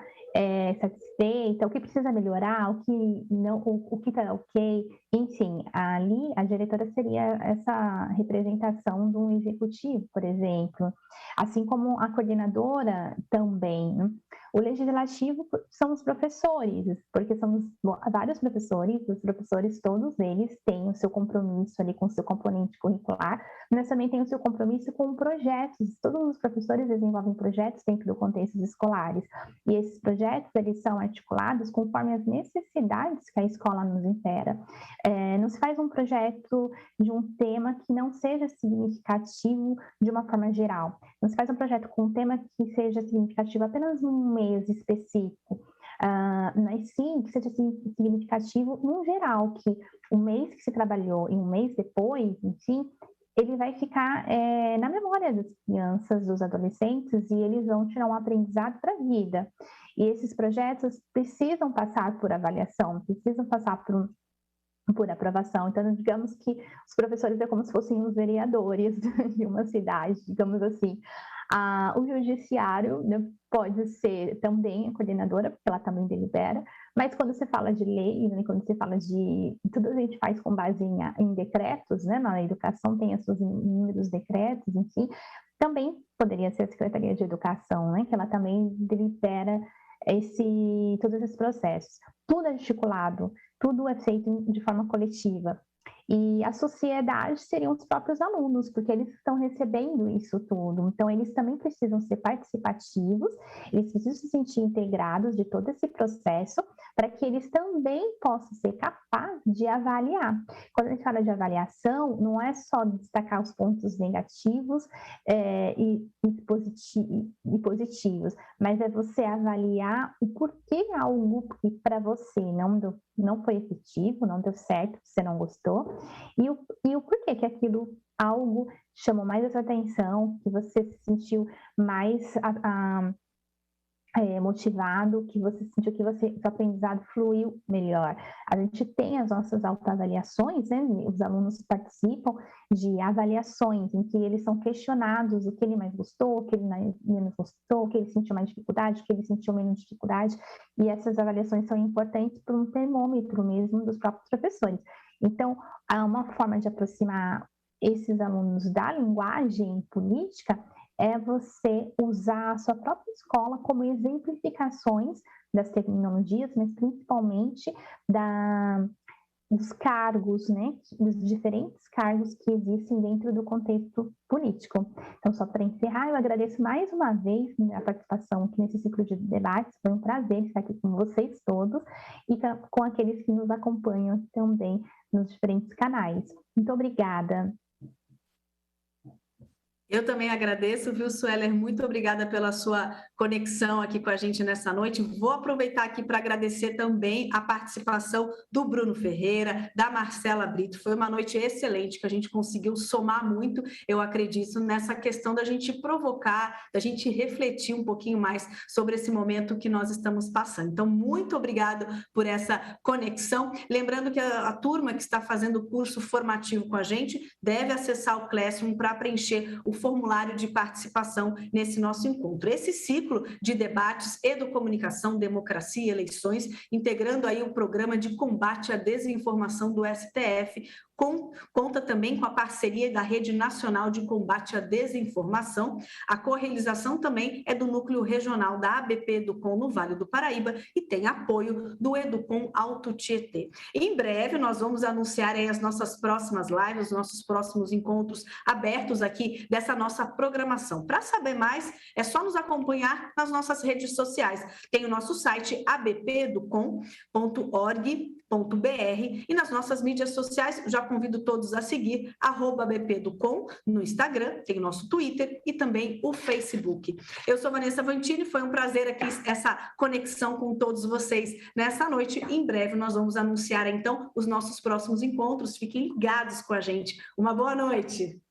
satisfeita, o que precisa melhorar, o que não, o que está ok, enfim, ali a diretora seria essa representação de um executivo, por exemplo, assim como a coordenadora também. O legislativo são os professores, porque somos vários professores, os professores todos eles têm o seu compromisso ali com o seu componente curricular, mas também tem o seu compromisso com projetos, todos os professores desenvolvem projetos dentro do contexto escolares, e esses projetos eles são articulados conforme as necessidades que a escola nos impera. Não se faz um projeto de um tema que não seja significativo de uma forma geral, não se faz um projeto com um tema que seja significativo apenas num mês específico, mas sim que seja significativo no geral, que o mês que se trabalhou e um mês depois, enfim, ele vai ficar na memória das crianças, dos adolescentes, e eles vão tirar um aprendizado para a vida. E esses projetos precisam passar por avaliação, precisam passar por aprovação. Então, digamos que os professores é como se fossem os vereadores de uma cidade, digamos assim. O judiciário, né, pode ser também a coordenadora, porque ela também delibera, mas quando se fala de lei, né, quando se fala de... Tudo a gente faz com base em decretos, né? Na educação tem os seus inúmeros decretos, enfim. Também poderia ser a Secretaria de Educação, né? Que ela também delibera todos esses processos. Tudo é articulado, tudo é feito de forma coletiva. E a sociedade seriam os próprios alunos, porque eles estão recebendo isso tudo. Então, eles também precisam ser participativos, eles precisam se sentir integrados de todo esse processo, para que eles também possam ser capazes de avaliar. Quando a gente fala de avaliação, não é só destacar os pontos negativos e positivos, mas é você avaliar o porquê algo para você, não não foi efetivo, não deu certo, você não gostou, e o porquê que aquilo, algo chamou mais a sua atenção, que você se sentiu mais motivado, que você sentiu que o aprendizado fluiu melhor. A gente tem as nossas autoavaliações, né? Os alunos participam de avaliações em que eles são questionados o que ele mais gostou, o que ele menos gostou, o que ele sentiu mais dificuldade, o que ele sentiu menos dificuldade, e essas avaliações são importantes para um termômetro mesmo dos próprios professores. Então, uma forma de aproximar esses alunos da linguagem política é você usar a sua própria escola como exemplificações das tecnologias, mas principalmente dos cargos, né, dos diferentes cargos que existem dentro do contexto político. Então, só para encerrar, eu agradeço mais uma vez a participação aqui nesse ciclo de debates, foi um prazer estar aqui com vocês todos e com aqueles que nos acompanham também nos diferentes canais. Muito obrigada. Eu também agradeço, viu, Sueller? Muito obrigada pela sua conexão aqui com a gente nessa noite. Vou aproveitar aqui para agradecer também a participação do Bruno Ferreira, da Marcela Brito. Foi uma noite excelente, que a gente conseguiu somar muito, eu acredito, nessa questão da gente provocar, da gente refletir um pouquinho mais sobre esse momento que nós estamos passando. Então, muito obrigado por essa conexão. Lembrando que a turma que está fazendo o curso formativo com a gente deve acessar o Classroom para preencher o formulário de participação nesse nosso encontro. Esse ciclo de debates, Educomunicação, Democracia e Eleições, integrando aí o programa de combate à desinformação do STF, conta também com a parceria da Rede Nacional de Combate à Desinformação. A correalização também é do Núcleo Regional da ABP Educom no Vale do Paraíba e tem apoio do Educom Alto Tietê. Em breve nós vamos anunciar aí as nossas próximas lives, os nossos próximos encontros abertos aqui dessa nossa programação. Para saber mais, é só nos acompanhar nas nossas redes sociais. Tem o nosso site abpeducom.org.br e nas nossas mídias sociais, já convido todos a seguir, @bpeducom no Instagram, tem o nosso Twitter e também o Facebook. Eu sou Vanessa Vantini, foi um prazer aqui essa conexão com todos vocês nessa noite. Em breve nós vamos anunciar então os nossos próximos encontros. Fiquem ligados com a gente. Uma boa noite.